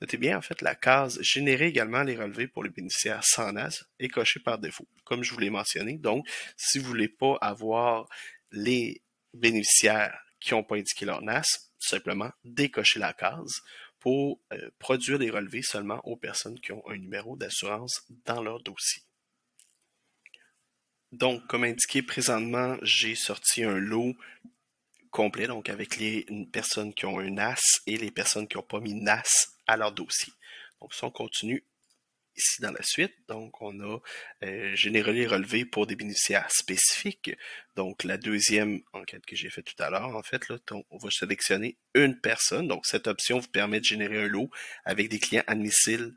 Notez bien, en fait, la case générer également les relevés pour les bénéficiaires sans NAS est cochée par défaut, comme je vous l'ai mentionné. Donc, si vous ne voulez pas avoir les bénéficiaires qui n'ont pas indiqué leur NAS, tout simplement décocher la case pour produire des relevés seulement aux personnes qui ont un numéro d'assurance dans leur dossier. Donc, comme indiqué présentement, j'ai sorti un lot complet, donc avec les personnes qui ont un NAS et les personnes qui n'ont pas mis NAS à leur dossier. Donc, si on continue, ici dans la suite. Donc, on a généré les relevés pour des bénéficiaires spécifiques. Donc, la deuxième enquête que j'ai faite tout à l'heure, en fait, là, on va sélectionner une personne. Donc, cette option vous permet de générer un lot avec des clients admissibles,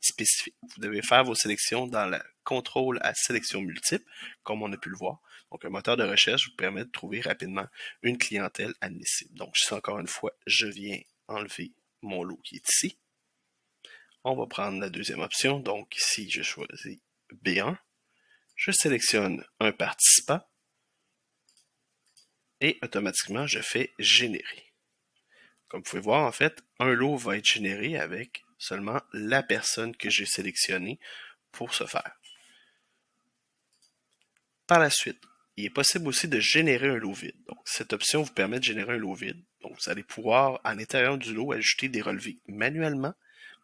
spécifiques. Vous devez faire vos sélections dans le contrôle à sélection multiple, comme on a pu le voir. Donc, un moteur de recherche vous permet de trouver rapidement une clientèle admissible. Donc, ici, encore une fois, je viens enlever mon lot qui est ici. On va prendre la deuxième option. Donc, ici, je choisis B1. Je sélectionne un participant et automatiquement, je fais générer. Comme vous pouvez voir, en fait, un lot va être généré avec seulement la personne que j'ai sélectionnée pour ce faire. Par la suite, il est possible aussi de générer un lot vide. Donc, cette option vous permet de générer un lot vide. Donc, vous allez pouvoir, à l'intérieur du lot, ajouter des relevés manuellement.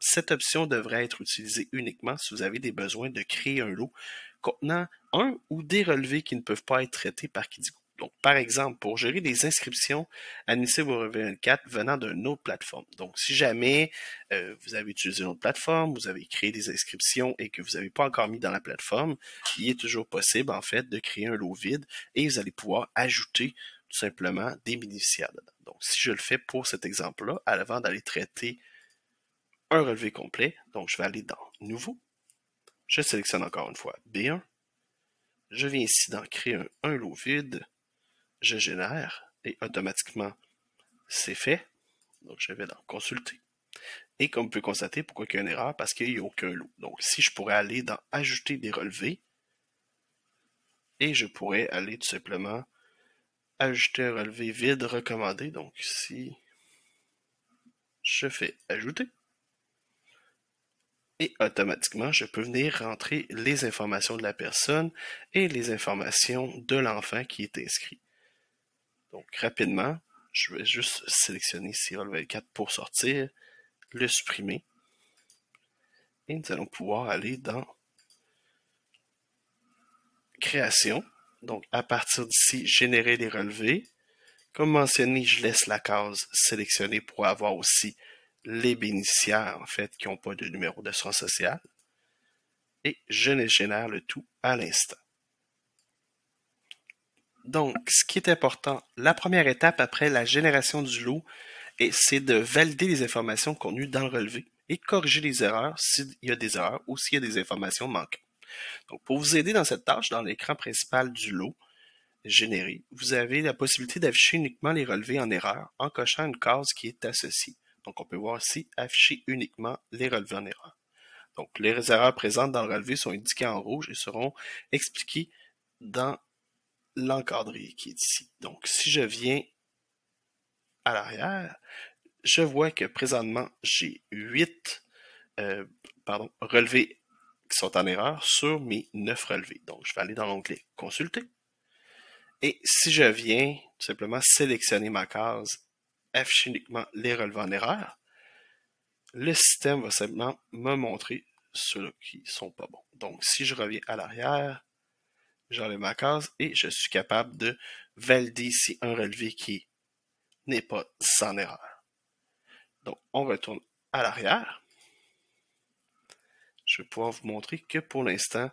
Cette option devrait être utilisée uniquement si vous avez des besoins de créer un lot contenant un ou des relevés qui ne peuvent pas être traités par Kidigo. Donc, par exemple, pour gérer des inscriptions admissibles au relevé 24 venant d'une autre plateforme. Donc, si jamais vous avez utilisé une autre plateforme, vous avez créé des inscriptions et que vous n'avez pas encore mis dans la plateforme, il est toujours possible, en fait, de créer un lot vide et vous allez pouvoir ajouter tout simplement des bénéficiaires dedans. Donc, si je le fais pour cet exemple-là, avant d'aller traiter un relevé complet, donc je vais aller dans Nouveau, je sélectionne encore une fois B1, je viens ici dans Créer un lot vide, je génère et automatiquement c'est fait. Donc je vais dans Consulter. Et comme vous pouvez constater, pourquoi il y a une erreur? Parce qu'il n'y a aucun lot. Donc ici, je pourrais aller dans Ajouter des relevés et je pourrais aller tout simplement ajouter un relevé vide recommandé. Donc ici, je fais Ajouter. Et automatiquement, je peux venir rentrer les informations de la personne et les informations de l'enfant qui est inscrit. Donc rapidement, je vais juste sélectionner ici relevé 4 pour sortir, le supprimer. Et nous allons pouvoir aller dans Création. Donc à partir d'ici, générer les relevés. Comme mentionné, je laisse la case sélectionnée pour avoir aussi les bénéficiaires en fait qui n'ont pas de numéro d'assurance sociale. Et je génère le tout à l'instant. Donc, ce qui est important, la première étape après la génération du lot, c'est de valider les informations contenues dans le relevé et corriger les erreurs s'il y a des erreurs ou s'il y a des informations manquantes. Donc, pour vous aider dans cette tâche, dans l'écran principal du lot généré, vous avez la possibilité d'afficher uniquement les relevés en erreur en cochant une case qui est associée. Donc, on peut voir ici, afficher uniquement les relevés en erreur. Donc, les erreurs présentes dans le relevé sont indiquées en rouge et seront expliquées dans l'encadré qui est ici. Donc, si je viens à l'arrière, je vois que présentement, j'ai 8 relevés qui sont en erreur sur mes 9 relevés. Donc, je vais aller dans l'onglet Consulter. Et si je viens tout simplement sélectionner ma case, afficher uniquement les relevés en erreur, le système va simplement me montrer ceux qui ne sont pas bons. Donc, si je reviens à l'arrière, j'enlève ma case et je suis capable de valider ici un relevé qui n'est pas sans erreur. Donc, on retourne à l'arrière. Je vais pouvoir vous montrer que pour l'instant,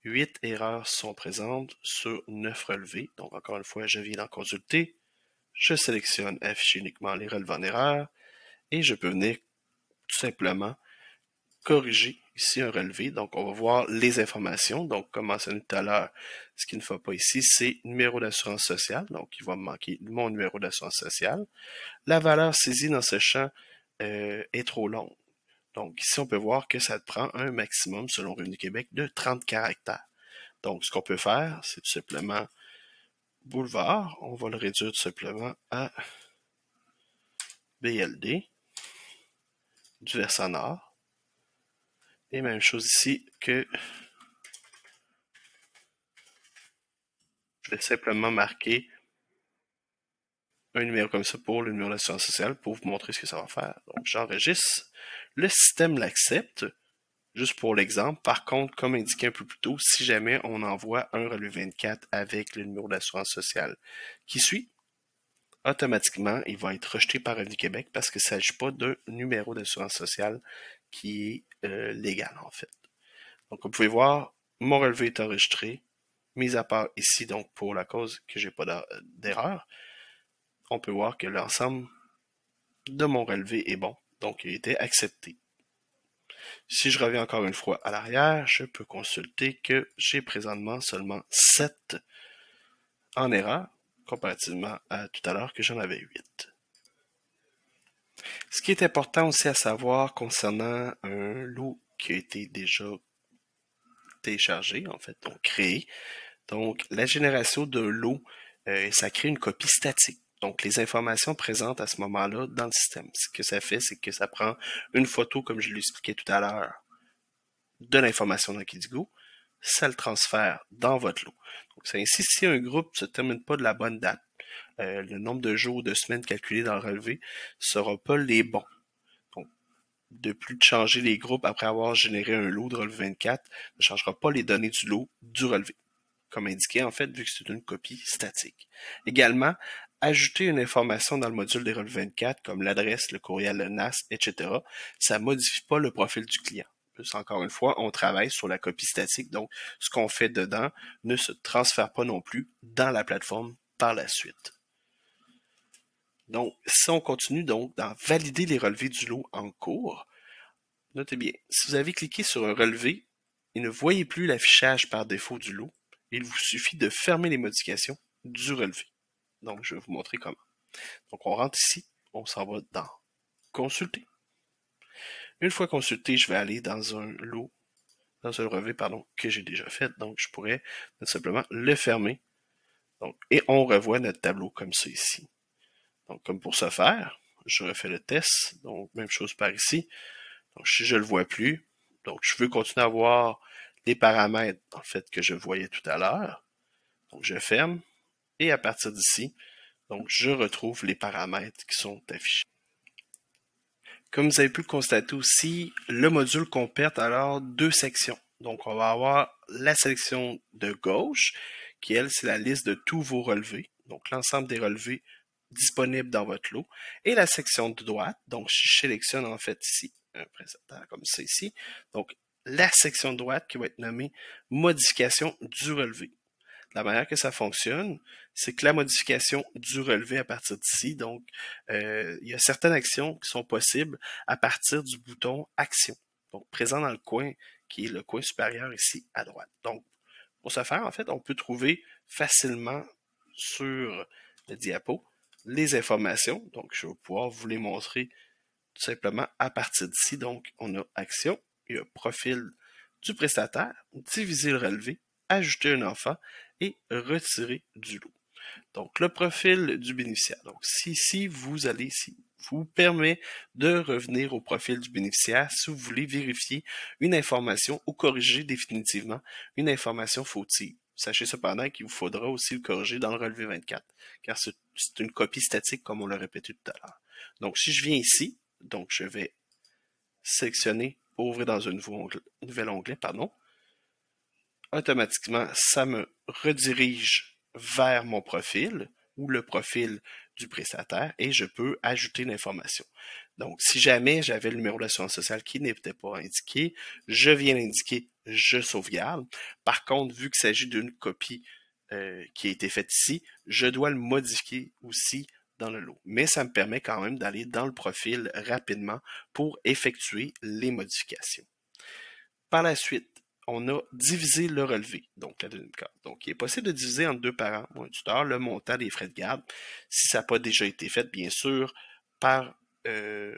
8 erreurs sont présentes sur 9 relevés. Donc, encore une fois, je viens dans Consulter, je sélectionne Afficher uniquement les relevés en erreur et je peux venir tout simplement corriger ici un relevé. Donc, on va voir les informations. Donc, comme mentionné tout à l'heure, ce qu'il ne faut pas ici, c'est numéro d'assurance sociale. Donc, il va me manquer mon numéro d'assurance sociale. La valeur saisie dans ce champ est trop longue. Donc, ici, on peut voir que ça te prend un maximum, selon Revenu Québec, de 30 caractères. Donc, ce qu'on peut faire, c'est tout simplement boulevard. On va le réduire tout simplement à BLD du versant nord. Et même chose ici que je vais simplement marquer un numéro comme ça pour le numéro d'assurance sociale pour vous montrer ce que ça va faire. Donc, j'enregistre. Le système l'accepte. Juste pour l'exemple, par contre, comme indiqué un peu plus tôt, si jamais on envoie un relevé 24 avec le numéro d'assurance sociale qui suit, automatiquement, il va être rejeté par Revenu Québec parce qu'il ne s'agit pas d'un numéro d'assurance sociale qui est légal en fait. Donc vous pouvez voir, mon relevé est enregistré, mis à part ici donc pour la cause que j'ai pas d'erreur. On peut voir que l'ensemble de mon relevé est bon, donc il a été accepté. Si je reviens encore une fois à l'arrière, je peux consulter que j'ai présentement seulement 7 en erreur, comparativement à tout à l'heure que j'en avais 8. Ce qui est important aussi à savoir concernant un lot qui a été déjà téléchargé, en fait, donc créé, donc la génération de lot, ça crée une copie statique. Donc, les informations présentes à ce moment-là dans le système. Ce que ça fait, c'est que ça prend une photo, comme je l'expliquais tout à l'heure, de l'information dans Kidigo, ça le transfère dans votre lot. Donc, c'est ainsi, si un groupe ne se termine pas de la bonne date, le nombre de jours ou de semaines calculés dans le relevé ne sera pas les bons. Donc, de plus de changer les groupes après avoir généré un lot de relevé 24 ne changera pas les données du lot du relevé, comme indiqué en fait, vu que c'est une copie statique. Également, ajouter une information dans le module des relevés 24, comme l'adresse, le courriel, le NAS, etc., ça ne modifie pas le profil du client. Plus encore une fois, on travaille sur la copie statique, donc ce qu'on fait dedans ne se transfère pas non plus dans la plateforme par la suite. Donc, si on continue donc dans valider les relevés du lot en cours, notez bien, si vous avez cliqué sur un relevé et ne voyez plus l'affichage par défaut du lot, il vous suffit de fermer les modifications du relevé. Donc, je vais vous montrer comment. Donc, on rentre ici, on s'en va dans Consulter. Une fois consulté, je vais aller dans un lot, dans un relevé, pardon, que j'ai déjà fait. Donc, je pourrais tout simplement le fermer. Donc, et on revoit notre tableau comme ça ici. Donc, comme pour ce faire, je refais le test. Donc, même chose par ici. Donc, si je ne le vois plus, donc je veux continuer à voir les paramètres, en fait, que je voyais tout à l'heure. Donc, je ferme. Et à partir d'ici, donc, je retrouve les paramètres qui sont affichés. Comme vous avez pu le constater aussi, le module comporte alors deux sections. Donc, on va avoir la section de gauche, qui, elle, c'est la liste de tous vos relevés. Donc, l'ensemble des relevés disponibles dans votre lot. Et la section de droite, donc, si je sélectionne en fait ici, un présentateur comme ça ici, donc, la section de droite qui va être nommée modification du relevé. La manière que ça fonctionne, c'est que la modification du relevé à partir d'ici, donc il y a certaines actions qui sont possibles à partir du bouton Action, donc présent dans le coin qui est le coin supérieur ici à droite. Donc, pour ce faire, en fait, on peut trouver facilement sur le diapo les informations. Donc, je vais pouvoir vous les montrer tout simplement à partir d'ici. Donc, on a Action, il y a Profil du prestataire, diviser le relevé, ajouter un enfant et retirer du lot. Donc, le profil du bénéficiaire. Donc, si vous allez ici, vous permet de revenir au profil du bénéficiaire si vous voulez vérifier une information ou corriger définitivement une information fautive. Sachez cependant qu'il vous faudra aussi le corriger dans le relevé 24, car c'est une copie statique comme on l'a répété tout à l'heure. Donc, si je viens ici, donc je vais sélectionner pour ouvrir dans un nouvel onglet, automatiquement, ça me redirige vers mon profil ou le profil du prestataire et je peux ajouter l'information. Donc, si jamais j'avais le numéro de l'assurance sociale qui n'était pas indiqué, je viens l'indiquer, je sauvegarde. Par contre, vu qu'il s'agit d'une copie qui a été faite ici, je dois le modifier aussi dans le lot. Mais ça me permet quand même d'aller dans le profil rapidement pour effectuer les modifications. Par la suite, on a divisé le relevé, donc la deuxième carte. Donc, il est possible de diviser entre deux parents ou un tuteur le montant des frais de garde, si ça n'a pas déjà été fait, bien sûr, par le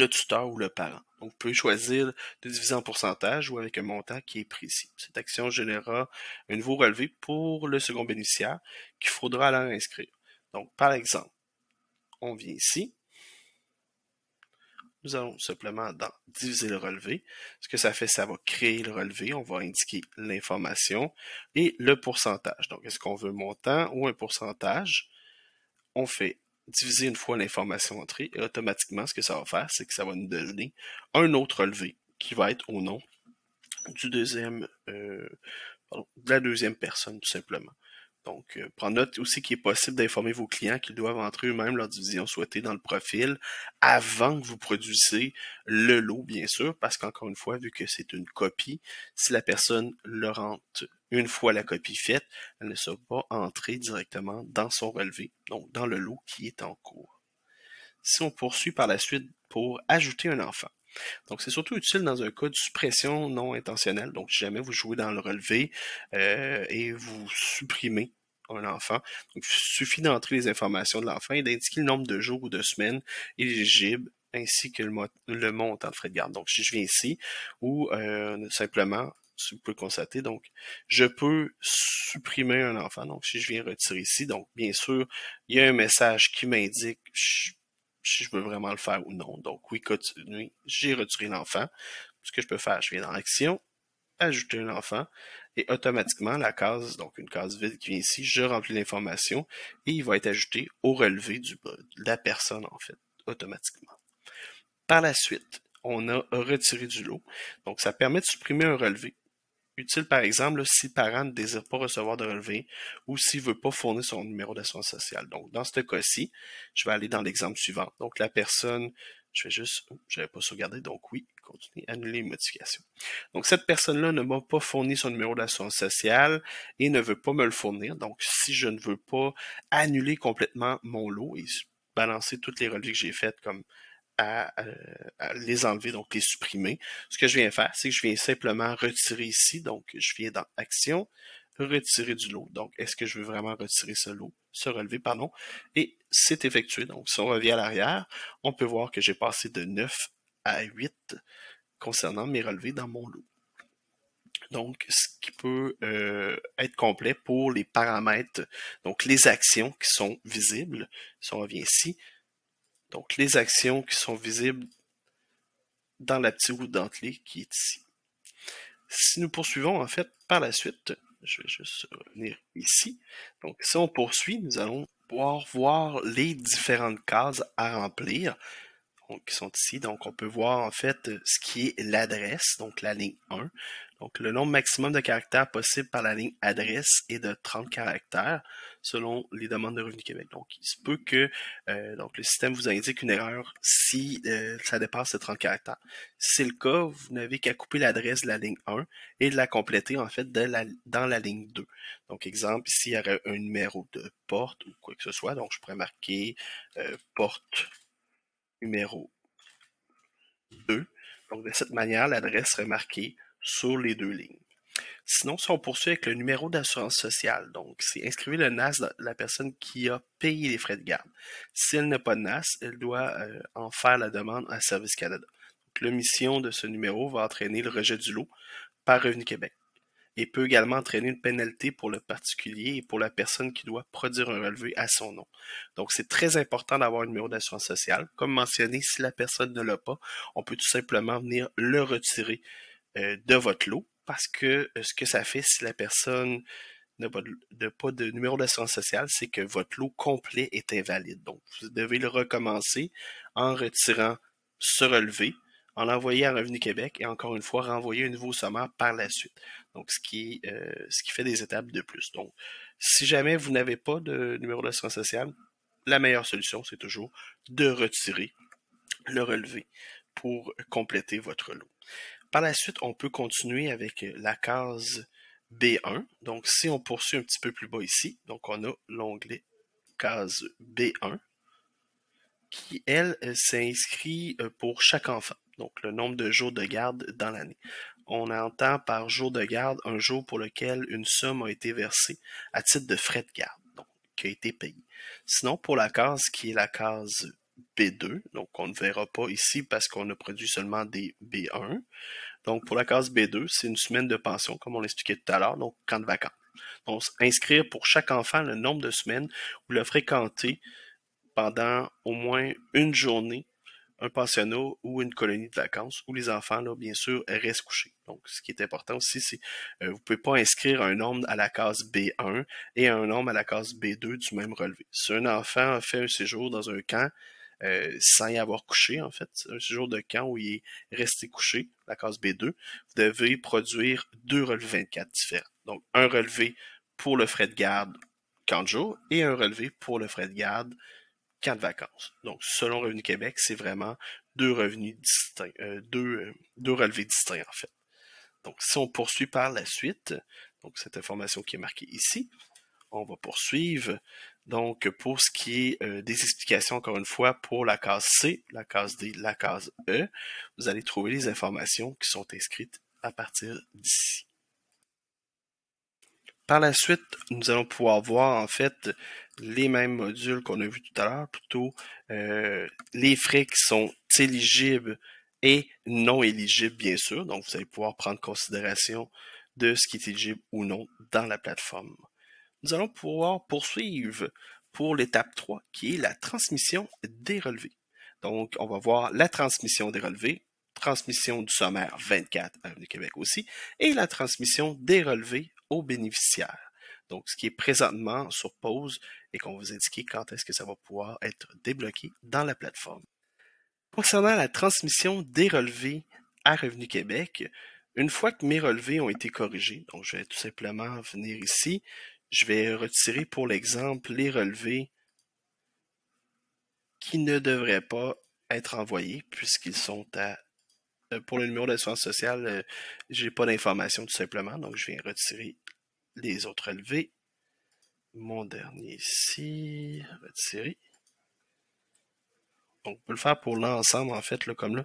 tuteur ou le parent. Donc, vous pouvez choisir de diviser en pourcentage ou avec un montant qui est précis. Cette action générera un nouveau relevé pour le second bénéficiaire qu'il faudra alors inscrire. Donc, par exemple, on vient ici, nous allons simplement dans diviser le relevé. Ce que ça fait, ça va créer le relevé. On va indiquer l'information et le pourcentage. Donc, est-ce qu'on veut un montant ou un pourcentage? On fait diviser une fois l'information entrée et automatiquement, ce que ça va faire, c'est que ça va nous donner un autre relevé qui va être au nom du de la deuxième personne, tout simplement. Donc, prendre note aussi qu'il est possible d'informer vos clients qu'ils doivent entrer eux-mêmes leur division souhaitée dans le profil avant que vous produisez le lot, bien sûr, parce qu'encore une fois, vu que c'est une copie, si la personne le rentre une fois la copie faite, elle ne sera pas entrée directement dans son relevé, donc dans le lot qui est en cours. Si on poursuit par la suite pour ajouter un enfant. Donc, c'est surtout utile dans un cas de suppression non intentionnelle. Donc, si jamais vous jouez dans le relevé et vous supprimez un enfant, donc, il suffit d'entrer les informations de l'enfant et d'indiquer le nombre de jours ou de semaines éligibles ainsi que le montant de frais de garde. Donc, si je viens ici, ou simplement, si vous pouvez constater, donc, je peux supprimer un enfant. Donc, si je viens retirer ici, donc, bien sûr, il y a un message qui m'indique si je veux vraiment le faire ou non. Donc, oui, continuer. J'ai retiré l'enfant. Ce que je peux faire, je viens dans Action, ajouter un enfant, et automatiquement, la case, donc une case vide qui vient ici, je remplis l'information, et il va être ajouté au relevé de la personne, en fait, automatiquement. Par la suite, on a retiré du lot. Donc, ça permet de supprimer un relevé. Utile, par exemple, si le parent ne désire pas recevoir de relevé ou s'il ne veut pas fournir son numéro d'assurance sociale. Donc, dans ce cas-ci, je vais aller dans l'exemple suivant. Donc, la personne, je vais juste, je n'avais pas sauvegardé, donc oui, continuer, annuler les modifications. Donc, cette personne-là ne m'a pas fourni son numéro d'assurance sociale et ne veut pas me le fournir. Donc, si je ne veux pas annuler complètement mon lot et balancer toutes les relevés que j'ai faites comme à les enlever, donc les supprimer. Ce que je viens faire, c'est que je viens simplement retirer ici, donc je viens dans Action, retirer du lot. Donc, est-ce que je veux vraiment retirer ce lot, ce relevé, pardon, et c'est effectué. Donc, si on revient à l'arrière, on peut voir que j'ai passé de 9 à 8 concernant mes relevés dans mon lot. Donc, ce qui peut être complet pour les paramètres, donc les actions qui sont visibles. Si on revient ici, donc les actions qui sont visibles dans la petite roue dentelée qui est ici. Si nous poursuivons, en fait, par la suite, je vais juste revenir ici. Donc, si on poursuit, nous allons pouvoir voir les différentes cases à remplir qui sont ici. Donc, on peut voir en fait ce qui est l'adresse, donc la ligne 1. Donc, le nombre maximum de caractères possible par la ligne adresse est de 30 caractères selon les demandes de Revenu Québec. Donc, il se peut que donc le système vous indique une erreur si ça dépasse ces 30 caractères. Si c'est le cas, vous n'avez qu'à couper l'adresse de la ligne 1 et de la compléter en fait dans la ligne 2. Donc, exemple, ici, il y aurait un numéro de porte ou quoi que ce soit. Donc, je pourrais marquer porte numéro 2. Donc, de cette manière, l'adresse serait marquée sur les deux lignes. Sinon, si on poursuit avec le numéro d'assurance sociale, donc c'est inscrivez le NAS de la personne qui a payé les frais de garde. Si elle n'a pas de NAS, elle doit en faire la demande à Service Canada. Donc, l'omission de ce numéro va entraîner le rejet du lot par Revenu Québec et peut également entraîner une pénalité pour le particulier et pour la personne qui doit produire un relevé à son nom. Donc, c'est très important d'avoir un numéro d'assurance sociale. Comme mentionné, si la personne ne l'a pas, on peut tout simplement venir le retirer de votre lot parce que ce que ça fait si la personne n'a pas de numéro d'assurance sociale, c'est que votre lot complet est invalide. Donc, vous devez le recommencer en retirant ce relevé, en l'envoyer à Revenu Québec et encore une fois renvoyer un nouveau sommaire par la suite. Donc, ce qui fait des étapes de plus. Donc, si jamais vous n'avez pas de numéro d'assurance sociale, la meilleure solution, c'est toujours de retirer le relevé pour compléter votre lot. Par la suite, on peut continuer avec la case B1. Donc, si on poursuit un petit peu plus bas ici, donc on a l'onglet case B1 qui, elle, s'inscrit pour chaque enfant. Donc, le nombre de jours de garde dans l'année. On entend par jour de garde un jour pour lequel une somme a été versée à titre de frais de garde, donc qui a été payé. Sinon, pour la case qui est la case B2, donc on ne verra pas ici parce qu'on a produit seulement des B1. Donc, pour la case B2, c'est une semaine de pension, comme on l'expliquait tout à l'heure, donc camp de vacances. Donc, inscrire pour chaque enfant le nombre de semaines où il a fréquenté pendant au moins une journée un pensionnat ou une colonie de vacances où les enfants, là, bien sûr, restent couchés. Donc, ce qui est important aussi, c'est vous ne pouvez pas inscrire un nombre à la case B1 et un nombre à la case B2 du même relevé. Si un enfant a fait un séjour dans un camp sans y avoir couché, en fait, un séjour de camp où il est resté couché, la case B2, vous devez produire deux relevés 24 différents. Donc, un relevé pour le frais de garde camp de jour et un relevé pour le frais de garde, camp de vacances. Donc, selon Revenu Québec, c'est vraiment deux revenus distincts, deux relevés distincts en fait. Donc, si on poursuit par la suite, donc cette information qui est marquée ici, on va poursuivre. Donc, pour ce qui est des explications, encore une fois, pour la case C, la case D, la case E, vous allez trouver les informations qui sont inscrites à partir d'ici. Par la suite, nous allons pouvoir voir en fait les mêmes modules qu'on a vus tout à l'heure, plutôt les frais qui sont éligibles et non éligibles, bien sûr. Donc, vous allez pouvoir prendre considération de ce qui est éligible ou non dans la plateforme. Nous allons pouvoir poursuivre pour l'étape 3, qui est la transmission des relevés. Donc, on va voir la transmission des relevés, transmission du sommaire 24 à Revenu Québec aussi, et la transmission des relevés aux bénéficiaires. Donc, ce qui est présentement sur pause et qu'on va vous indiquer quand est-ce que ça va pouvoir être débloqué dans la plateforme. Concernant la transmission des relevés à Revenu Québec, une fois que mes relevés ont été corrigés, donc je vais tout simplement venir ici, je vais retirer pour l'exemple les relevés qui ne devraient pas être envoyés puisqu'ils sont à pour le numéro d'assurance sociale, j'ai pas d'informations tout simplement, donc je viens retirer les autres relevés. Mon dernier ici, retirer. Donc, on peut le faire pour l'ensemble, en fait, là, comme là.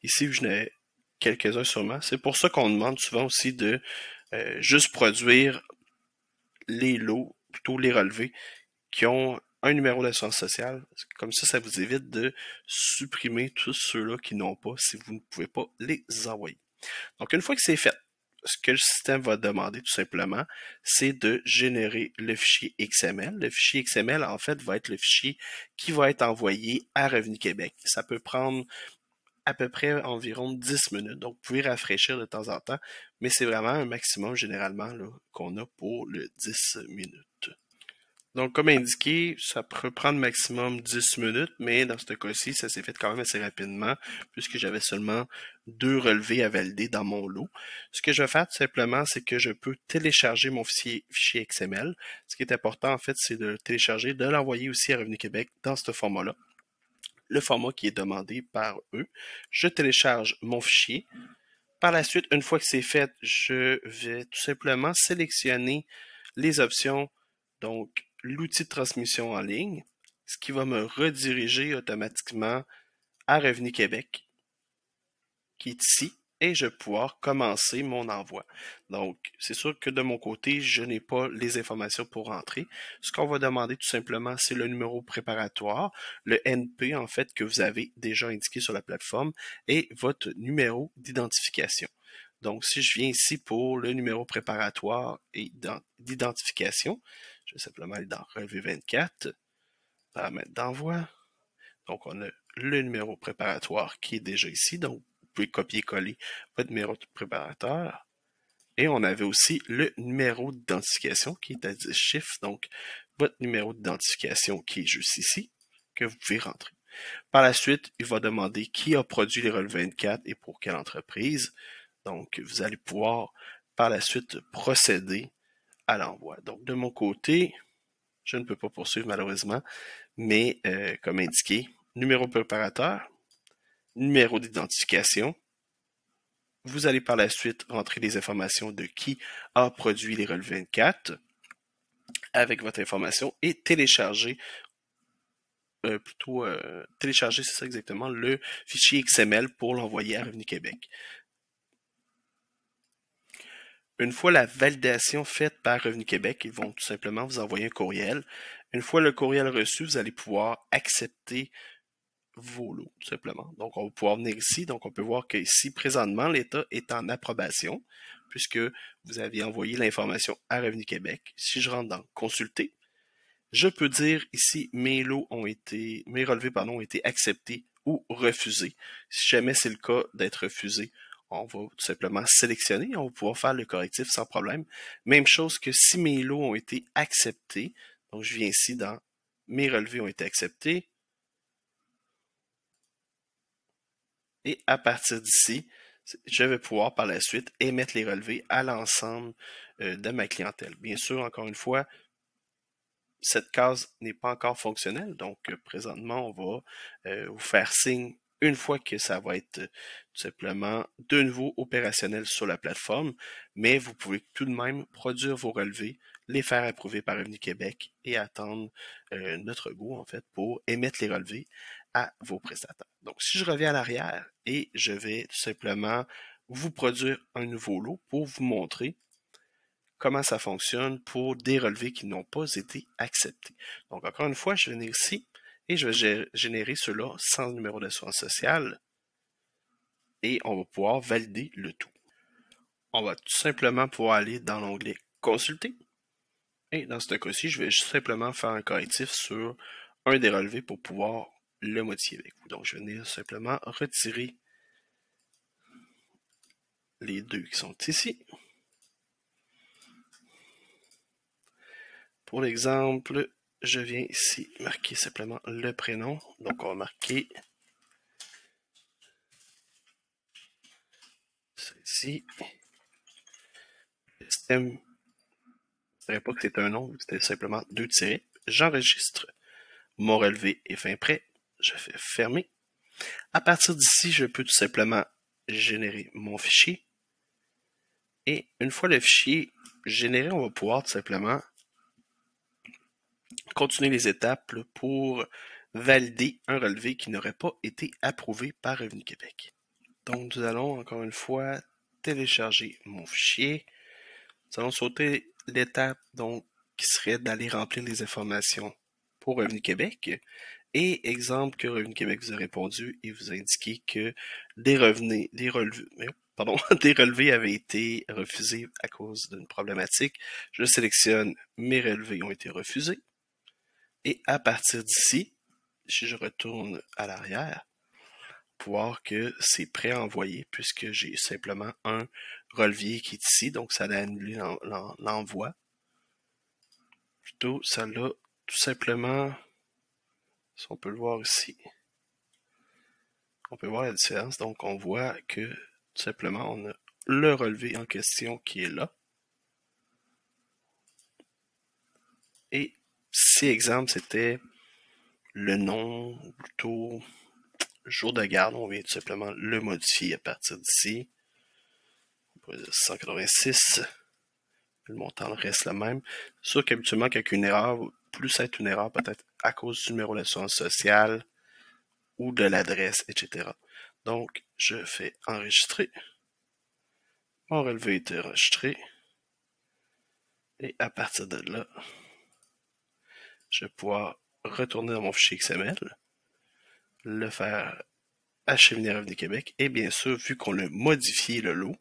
Ici, je n'ai quelques-uns sûrement. C'est pour ça qu'on demande souvent aussi de juste produire les lots, plutôt les relevés, qui ont un numéro d'assurance sociale. Comme ça vous évite de supprimer tous ceux-là qui n'ont pas si vous ne pouvez pas les envoyer. Donc, une fois que c'est fait, ce que le système va demander tout simplement, c'est de générer le fichier XML. Le fichier XML, en fait, va être le fichier qui va être envoyé à Revenu Québec. Ça peut prendre à peu près environ 10 minutes. Donc, vous pouvez rafraîchir de temps en temps, mais c'est vraiment un maximum généralement qu'on a pour le 10 minutes. Donc, comme indiqué, ça peut prendre maximum 10 minutes, mais dans ce cas-ci, ça s'est fait quand même assez rapidement, puisque j'avais seulement 2 relevés à valider dans mon lot. Ce que je vais faire tout simplement, c'est que je peux télécharger mon fichier XML. Ce qui est important, en fait, c'est de le télécharger, de l'envoyer aussi à Revenu Québec dans ce format-là. Le format qui est demandé par eux. Je télécharge mon fichier. Par la suite, une fois que c'est fait, je vais tout simplement sélectionner les options, donc l'outil de transmission en ligne, ce qui va me rediriger automatiquement à Revenu Québec, qui est ici, et je vais pouvoir commencer mon envoi. Donc, c'est sûr que de mon côté, je n'ai pas les informations pour rentrer. Ce qu'on va demander tout simplement, c'est le numéro préparatoire, le NP en fait que vous avez déjà indiqué sur la plateforme, et votre numéro d'identification. Donc, si je viens ici pour le numéro préparatoire et d'identification, je vais simplement aller dans Relevé 24, paramètres d'envoi. Donc, on a le numéro préparatoire qui est déjà ici. Donc, vous pouvez copier-coller votre numéro de préparateur. Et on avait aussi le numéro d'identification qui est à 10 chiffres. Donc, votre numéro d'identification qui est juste ici, que vous pouvez rentrer. Par la suite, il va demander qui a produit les relevés 24 et pour quelle entreprise. Donc, vous allez pouvoir par la suite procéder à l'envoi. Donc, de mon côté, je ne peux pas poursuivre malheureusement, mais comme indiqué, numéro préparateur, numéro d'identification. Vous allez par la suite rentrer les informations de qui a produit les relevés 24 avec votre information et télécharger télécharger, c'est ça exactement, le fichier XML pour l'envoyer à Revenu Québec. Une fois la validation faite par Revenu Québec, ils vont tout simplement vous envoyer un courriel. Une fois le courriel reçu, vous allez pouvoir accepter vos lots, tout simplement. Donc, on va pouvoir venir ici. Donc, on peut voir qu'ici, présentement, l'État est en approbation, puisque vous avez envoyé l'information à Revenu Québec. Si je rentre dans Consulter, je peux dire ici, mes relevés, ont été acceptés ou refusés. Si jamais c'est le cas d'être refusé, on va tout simplement sélectionner et on va pouvoir faire le correctif sans problème. Même chose que si mes lots ont été acceptés, donc je viens ici dans mes relevés ont été acceptés, et à partir d'ici, je vais pouvoir par la suite émettre les relevés à l'ensemble de ma clientèle. Bien sûr, encore une fois, cette case n'est pas encore fonctionnelle, donc présentement, on va vous faire signe une fois que ça va être tout simplement de nouveau opérationnel sur la plateforme, mais vous pouvez tout de même produire vos relevés, les faire approuver par Revenu Québec et attendre notre go, en fait, pour émettre les relevés à vos prestataires. Donc, si je reviens à l'arrière et je vais tout simplement vous produire un nouveau lot pour vous montrer comment ça fonctionne pour des relevés qui n'ont pas été acceptés. Donc, encore une fois, je vais venir ici et je vais générer ceux-là sans numéro d'assurance sociale et on va pouvoir valider le tout. On va tout simplement pouvoir aller dans l'onglet Consulter et dans ce cas-ci, je vais simplement faire un correctif sur un des relevés pour pouvoir le modifier avec vous. Donc, je vais venir simplement retirer les deux qui sont ici. Pour l'exemple, je viens ici marquer simplement le prénom. Donc, on va marquer ceci. Le système ne dirait pas que c'est un nom, c'était simplement deux tirets. J'enregistre mon relevé est fin prêt. Je fais fermer. À partir d'ici, je peux tout simplement générer mon fichier. Et une fois le fichier généré, on va pouvoir tout simplement continuer les étapes pour valider un relevé qui n'aurait pas été approuvé par Revenu Québec. Donc, nous allons encore une fois télécharger mon fichier. Nous allons sauter l'étape donc qui serait d'aller remplir les informations pour Revenu Québec. Et exemple que Revenu Québec vous a répondu et vous a indiqué que des relevés, des relevés avaient été refusés à cause d'une problématique. Je sélectionne mes relevés ont été refusés. Et à partir d'ici, si je retourne à l'arrière, pour voir que c'est pré-envoyé puisque j'ai simplement un relevé qui est ici, donc ça a annulé l'envoi. Plutôt, ça l'a tout simplement, si on peut le voir ici, on peut voir la différence. Donc on voit que tout simplement on a le relevé en question qui est là. Et si exemple c'était le nom, ou plutôt jour de garde, on vient tout simplement le modifier à partir d'ici. On peut dire 186. Le montant reste le même. C'est sûr qu'habituellement, quand il y a une erreur, plus ça est une erreur, peut-être à cause du numéro d'assurance sociale ou de l'adresse, etc. Donc, je fais enregistrer. Mon relevé est enregistré. Et à partir de là, je vais pouvoir retourner dans mon fichier XML, le faire acheminer Revenu Québec. Et bien sûr, vu qu'on a modifié le lot,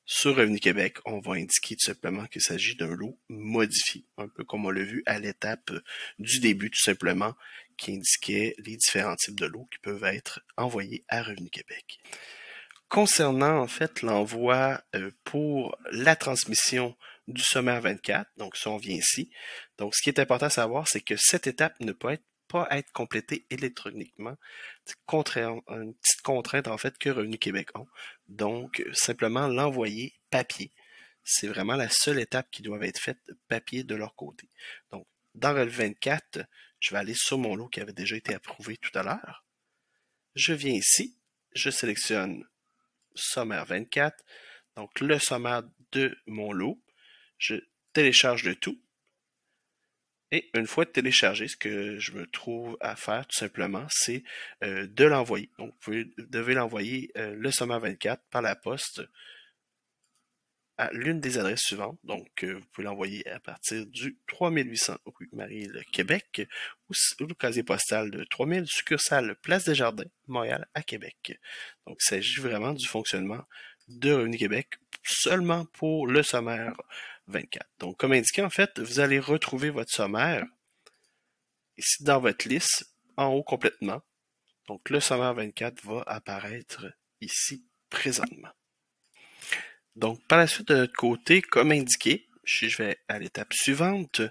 sur Revenu Québec, on va indiquer tout simplement qu'il s'agit d'un lot modifié, un peu comme on l'a vu à l'étape du début tout simplement, qui indiquait les différents types de lots qui peuvent être envoyés à Revenu Québec. Concernant en fait l'envoi pour la transmission du sommaire 24, donc ça on vient ici, donc ce qui est important à savoir, c'est que cette étape ne peut pas être complétée électroniquement. Une petite contrainte en fait que Revenu Québec ont. Donc, simplement l'envoyer papier. C'est vraiment la seule étape qui doit être faite papier de leur côté. Donc, dans Relevé 24, je vais aller sur mon lot qui avait déjà été approuvé tout à l'heure. Je viens ici, je sélectionne sommaire 24, donc le sommaire de mon lot. Je télécharge le tout. Et une fois téléchargé, ce que je me trouve à faire tout simplement, c'est de l'envoyer. Donc, vous devez l'envoyer le sommaire 24 par la poste à l'une des adresses suivantes. Donc, vous pouvez l'envoyer à partir du 3800 rue Marie-le Québec ou le casier postal de 3000, succursale Place des Jardins, Montréal à Québec. Donc, il s'agit vraiment du fonctionnement de Revenu Québec seulement pour le sommaire 24. Donc, comme indiqué, en fait, vous allez retrouver votre sommaire ici dans votre liste, en haut complètement. Donc, le sommaire 24 va apparaître ici présentement. Donc, par la suite de notre côté, comme indiqué, si je vais à l'étape suivante,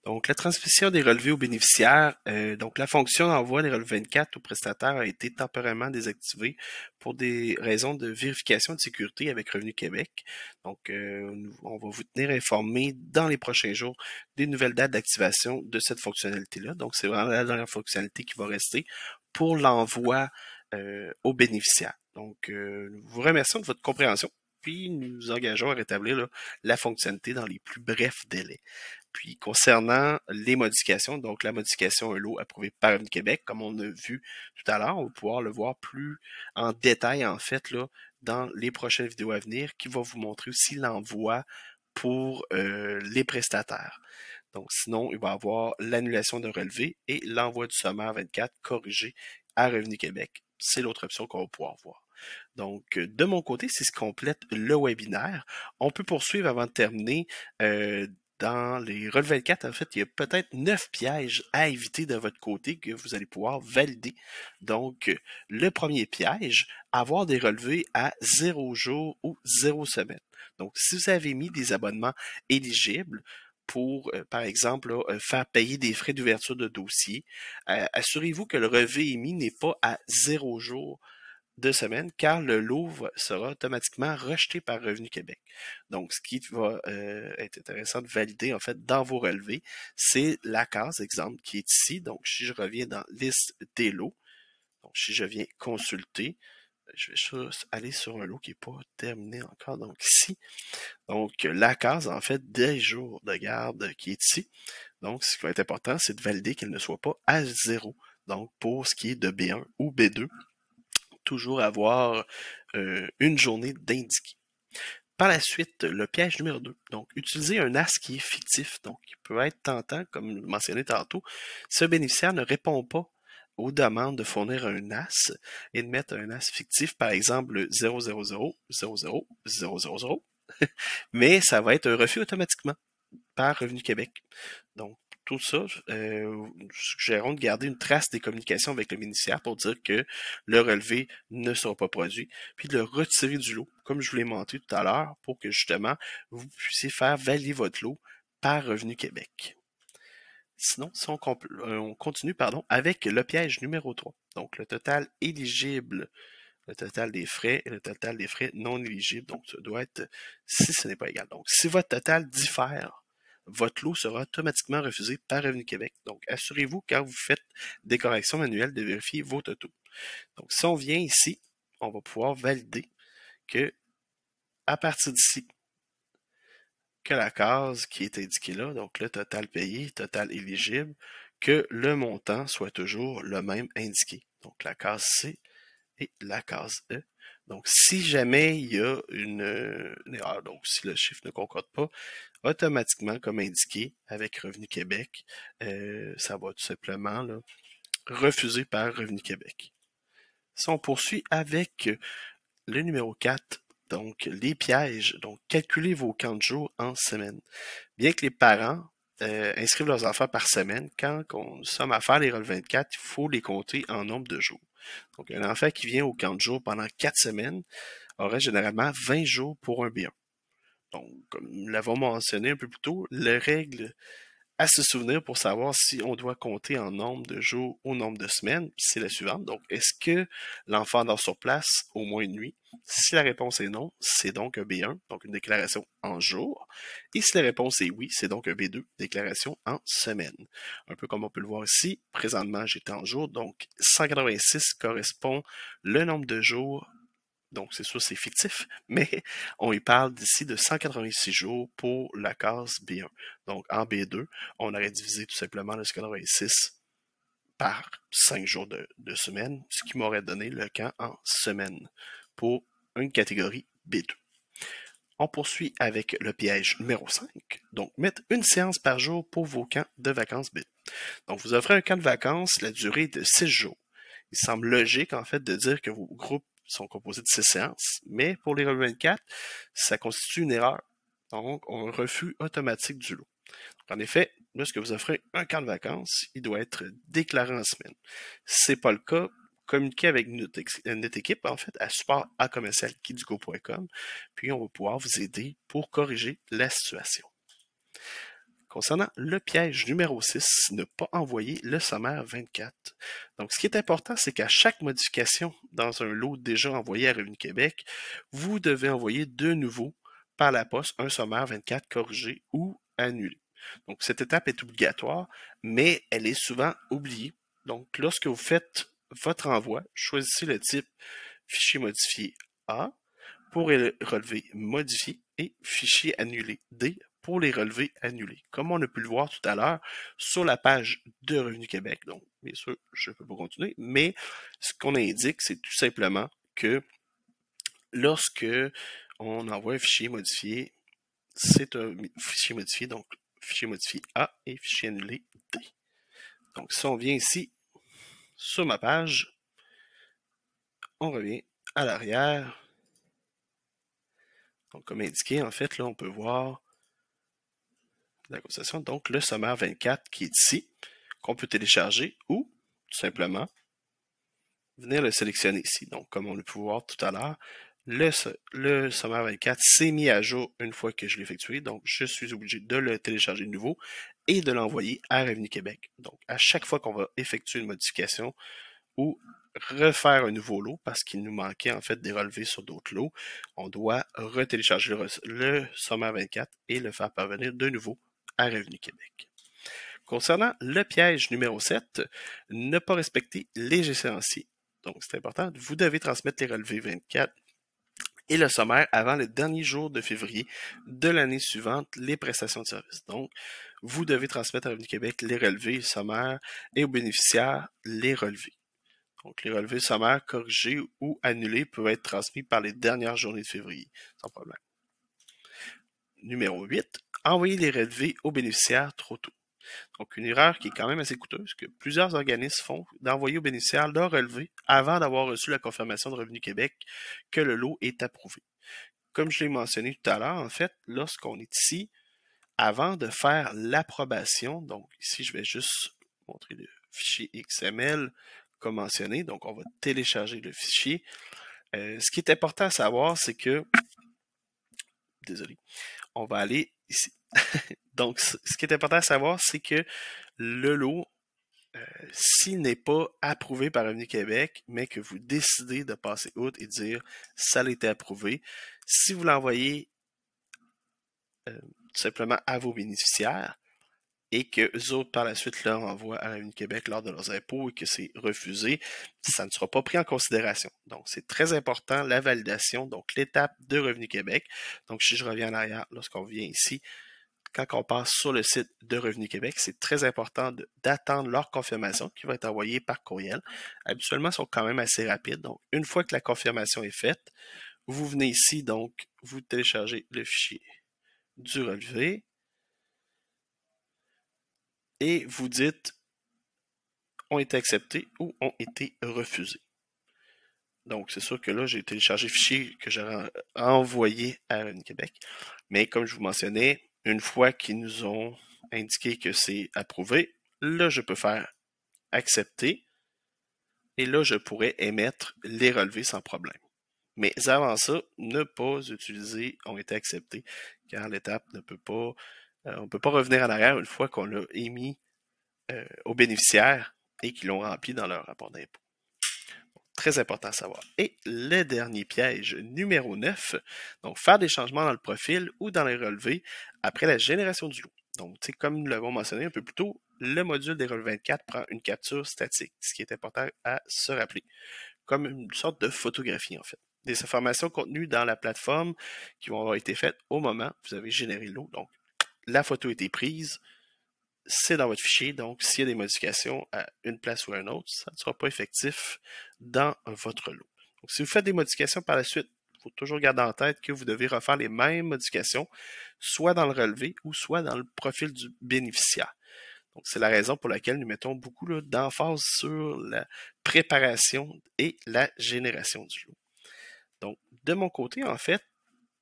Donc, la transmission des relevés aux bénéficiaires, donc la fonction d'envoi des relevés 24 aux prestataires a été temporairement désactivée pour des raisons de vérification de sécurité avec Revenu Québec. Donc, on va vous tenir informé dans les prochains jours des nouvelles dates d'activation de cette fonctionnalité-là. Donc, c'est vraiment la dernière fonctionnalité qui va rester pour l'envoi aux bénéficiaires. Donc, nous vous remercions de votre compréhension, puis nous engageons à rétablir là, la fonctionnalité dans les plus brefs délais. Puis concernant les modifications, donc la modification lot approuvée par Revenu Québec, comme on a vu tout à l'heure, on va pouvoir le voir plus en détail en fait là dans les prochaines vidéos à venir, qui va vous montrer aussi l'envoi pour les prestataires. Donc sinon, il va y avoir l'annulation de relevé et l'envoi du sommaire 24 corrigé à Revenu Québec. C'est l'autre option qu'on va pouvoir voir. Donc, de mon côté, c'est ce qui complète le webinaire. On peut poursuivre avant de terminer. Dans les relevés 24, en fait, il y a peut-être 9 pièges à éviter de votre côté que vous allez pouvoir valider. Donc, le premier piège, avoir des relevés à 0 jour ou 0 semaine. Donc, si vous avez mis des abonnements éligibles pour, par exemple, là, faire payer des frais d'ouverture de dossier, assurez-vous que le relevé émis n'est pas à 0 jour 2 semaines, car le lot sera automatiquement rejeté par Revenu Québec. Donc, ce qui va être intéressant de valider, en fait, dans vos relevés, c'est la case, exemple, qui est ici. Donc, si je reviens dans liste des lots, donc si je viens consulter, je vais juste aller sur un lot qui n'est pas terminé encore, donc ici. Donc, la case, en fait, des jours de garde qui est ici. Donc, ce qui va être important, c'est de valider qu'elle ne soit pas à 0. Donc, pour ce qui est de B1 ou B2, toujours avoir une journée d'indiqué. Par la suite, le piège numéro 2. Donc, utiliser un as qui est fictif. Donc, il peut être tentant, comme mentionné tantôt, si un bénéficiaire ne répond pas aux demandes de fournir un as et de mettre un as fictif, par exemple 000 000 mais ça va être un refus automatiquement par Revenu Québec. Donc, tout ça, nous suggérons de garder une trace des communications avec le bénéficiaire pour dire que le relevé ne sera pas produit, puis de le retirer du lot, comme je vous l'ai montré tout à l'heure, pour que justement, vous puissiez faire valider votre lot par Revenu Québec. Sinon, si on continue avec le piège numéro 3. Donc, le total éligible, le total des frais et le total des frais non éligibles. Donc, ça doit être si ce n'est pas égal. Donc, si votre total diffère, votre lot sera automatiquement refusé par Revenu Québec. Donc, assurez-vous quand vous faites des corrections manuelles de vérifier vos totaux. Donc, si on vient ici, on va pouvoir valider que à partir d'ici, que la case qui est indiquée là, donc le total payé, total éligible, que le montant soit toujours le même indiqué. Donc, la case C et la case E. Donc, si jamais il y a une erreur, donc si le chiffre ne concorde pas, automatiquement, comme indiqué avec Revenu Québec, ça va tout simplement là, refusé par Revenu Québec. Si on poursuit avec le numéro 4, donc les pièges, donc calculez vos camps de jours en semaine. Bien que les parents inscrivent leurs enfants par semaine, quand on somme à faire les relevés 24, il faut les compter en nombre de jours. Donc, un enfant qui vient au camp de jour pendant 4 semaines aurait généralement 20 jours pour un B1. Donc, comme nous l'avons mentionné un peu plus tôt, la règle à se souvenir pour savoir si on doit compter en nombre de jours ou nombre de semaines, c'est la suivante. Donc, est-ce que l'enfant dort sur place au moins une nuit? Si la réponse est non, c'est donc un B1, donc une déclaration en jour. Et si la réponse est oui, c'est donc un B2, déclaration en semaine. Un peu comme on peut le voir ici, présentement j'étais en jour, donc 186 correspond le nombre de jours. Donc, c'est sûr, c'est fictif, mais on y parle d'ici de 186 jours pour la case B1. Donc, en B2, on aurait divisé tout simplement le 186 par 5 jours de semaine, ce qui m'aurait donné le camp en semaine pour une catégorie B2. On poursuit avec le piège numéro 5. Donc, mettre une séance par jour pour vos camps de vacances B2. Donc, vous offrez un camp de vacances, la durée est de 6 jours. Il semble logique, en fait, de dire que vos groupes sont composés de 6 séances, mais pour les relevés 24, ça constitue une erreur. Donc, un refus automatique du lot. En effet, lorsque vous offrez un camp de vacances, il doit être déclaré en semaine. Si ce n'est pas le cas, communiquez avec notre équipe, en fait, à support@commercialkidugo.com, puis on va pouvoir vous aider pour corriger la situation. Concernant le piège numéro 6, ne pas envoyer le sommaire 24. Donc, ce qui est important, c'est qu'à chaque modification dans un lot déjà envoyé à Revenu Québec, vous devez envoyer de nouveau par la poste un sommaire 24 corrigé ou annulé. Donc, cette étape est obligatoire, mais elle est souvent oubliée. Donc, lorsque vous faites votre envoi, choisissez le type fichier modifié A pour les relevés modifiés et fichier annulé D pour les relevés annulés. Comme on a pu le voir tout à l'heure sur la page de Revenu Québec. Donc, bien sûr, je ne peux pas continuer, mais ce qu'on indique, c'est tout simplement que lorsque on envoie un fichier modifié, c'est un fichier modifié, donc fichier modifié A et fichier annulé D. Donc, si on vient ici sur ma page, on revient à l'arrière. Donc, comme indiqué, en fait, là, on peut voir la conversation, donc le sommaire 24 qui est ici, qu'on peut télécharger ou, tout simplement, venir le sélectionner ici. Donc, comme on a pu voir tout à l'heure, le sommaire 24 s'est mis à jour une fois que je l'ai effectué, donc je suis obligé de le télécharger de nouveau et de l'envoyer à Revenu Québec. Donc, à chaque fois qu'on va effectuer une modification ou refaire un nouveau lot, parce qu'il nous manquait en fait des relevés sur d'autres lots, on doit retélécharger le sommaire 24 et le faire parvenir de nouveau à Revenu Québec. Concernant le piège numéro 7, ne pas respecter les échéanciers. Donc, c'est important, vous devez transmettre les relevés 24 et le sommaire avant le dernier jour de février de l'année suivante les prestations de service. Donc, vous devez transmettre à Revenu Québec les relevés, le sommaire et aux bénéficiaires les relevés. Donc, les relevés sommaires corrigés ou annulés peuvent être transmis par les dernières journées de février, sans problème. Numéro 8, envoyer les relevés aux bénéficiaires trop tôt. Donc, une erreur qui est quand même assez coûteuse, que plusieurs organismes font, d'envoyer aux bénéficiaires leur relevé avant d'avoir reçu la confirmation de Revenu Québec que le lot est approuvé. Comme je l'ai mentionné tout à l'heure, en fait, lorsqu'on est ici, avant de faire l'approbation, donc ici, je vais juste montrer le fichier XML comme mentionné, donc on va télécharger le fichier. Ce qui est important à savoir, c'est que, désolé, on va aller ici. Donc, ce qui est important à savoir, c'est que le lot, s'il n'est pas approuvé par Revenu Québec, mais que vous décidez de passer outre et dire ça a été approuvé, si vous l'envoyez tout simplement à vos bénéficiaires et que eux autres par la suite leur envoient à Revenu Québec lors de leurs impôts et que c'est refusé, ça ne sera pas pris en considération. Donc c'est très important la validation, donc l'étape de Revenu Québec. Donc si je reviens en arrière, lorsqu'on vient ici, quand on passe sur le site de Revenu Québec, c'est très important d'attendre leur confirmation qui va être envoyée par courriel. Habituellement, ils sont quand même assez rapides. Donc, une fois que la confirmation est faite, vous venez ici, donc, vous téléchargez le fichier du relevé et vous dites ont été acceptés ou ont été refusés. Donc, c'est sûr que là, j'ai téléchargé le fichier que j'aurais envoyé à Revenu Québec. Mais comme je vous mentionnais, une fois qu'ils nous ont indiqué que c'est approuvé, là, je peux faire accepter et là, je pourrais émettre les relevés sans problème. Mais avant ça, ne pas utiliser ont été acceptés, car l'étape ne peut pas, on ne peut pas revenir en arrière une fois qu'on l'a émis aux bénéficiaires et qu'ils l'ont rempli dans leur rapport d'impôt. Très important à savoir. Et le dernier piège, numéro 9, donc faire des changements dans le profil ou dans les relevés après la génération du lot. Donc, comme nous l'avons mentionné un peu plus tôt, le module des relevés 24 prend une capture statique, ce qui est important à se rappeler, comme une sorte de photographie en fait. Des informations contenues dans la plateforme qui vont avoir été faites au moment où vous avez généré le lot. Donc, la photo a été prise, c'est dans votre fichier, donc s'il y a des modifications à une place ou à une autre, ça ne sera pas effectif dans votre lot. Donc, si vous faites des modifications par la suite, il faut toujours garder en tête que vous devez refaire les mêmes modifications, soit dans le relevé ou soit dans le profil du bénéficiaire. Donc, c'est la raison pour laquelle nous mettons beaucoup d'emphase sur la préparation et la génération du lot. Donc, de mon côté, en fait,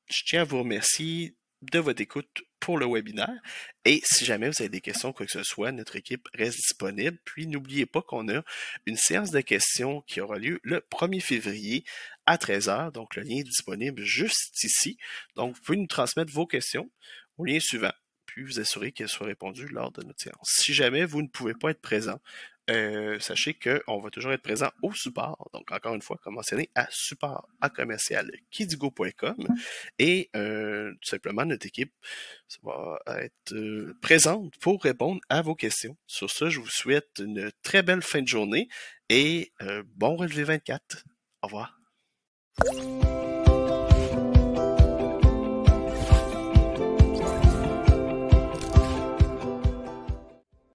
je tiens à vous remercier de votre écoute pour le webinaire. Et si jamais vous avez des questions, quoi que ce soit, notre équipe reste disponible. Puis n'oubliez pas qu'on a une séance de questions qui aura lieu le 1er février à 13h. Donc le lien est disponible juste ici. Donc vous pouvez nous transmettre vos questions au lien suivant. puis vous assurer qu'elles soient répondues lors de notre séance. Si jamais vous ne pouvez pas être présent, sachez qu'on va toujours être présent au support. Donc, encore une fois, comme mentionné, à support@kidigo.com et tout simplement, notre équipe va être présente pour répondre à vos questions. Sur ce, je vous souhaite une très belle fin de journée et bon relevé 24. Au revoir.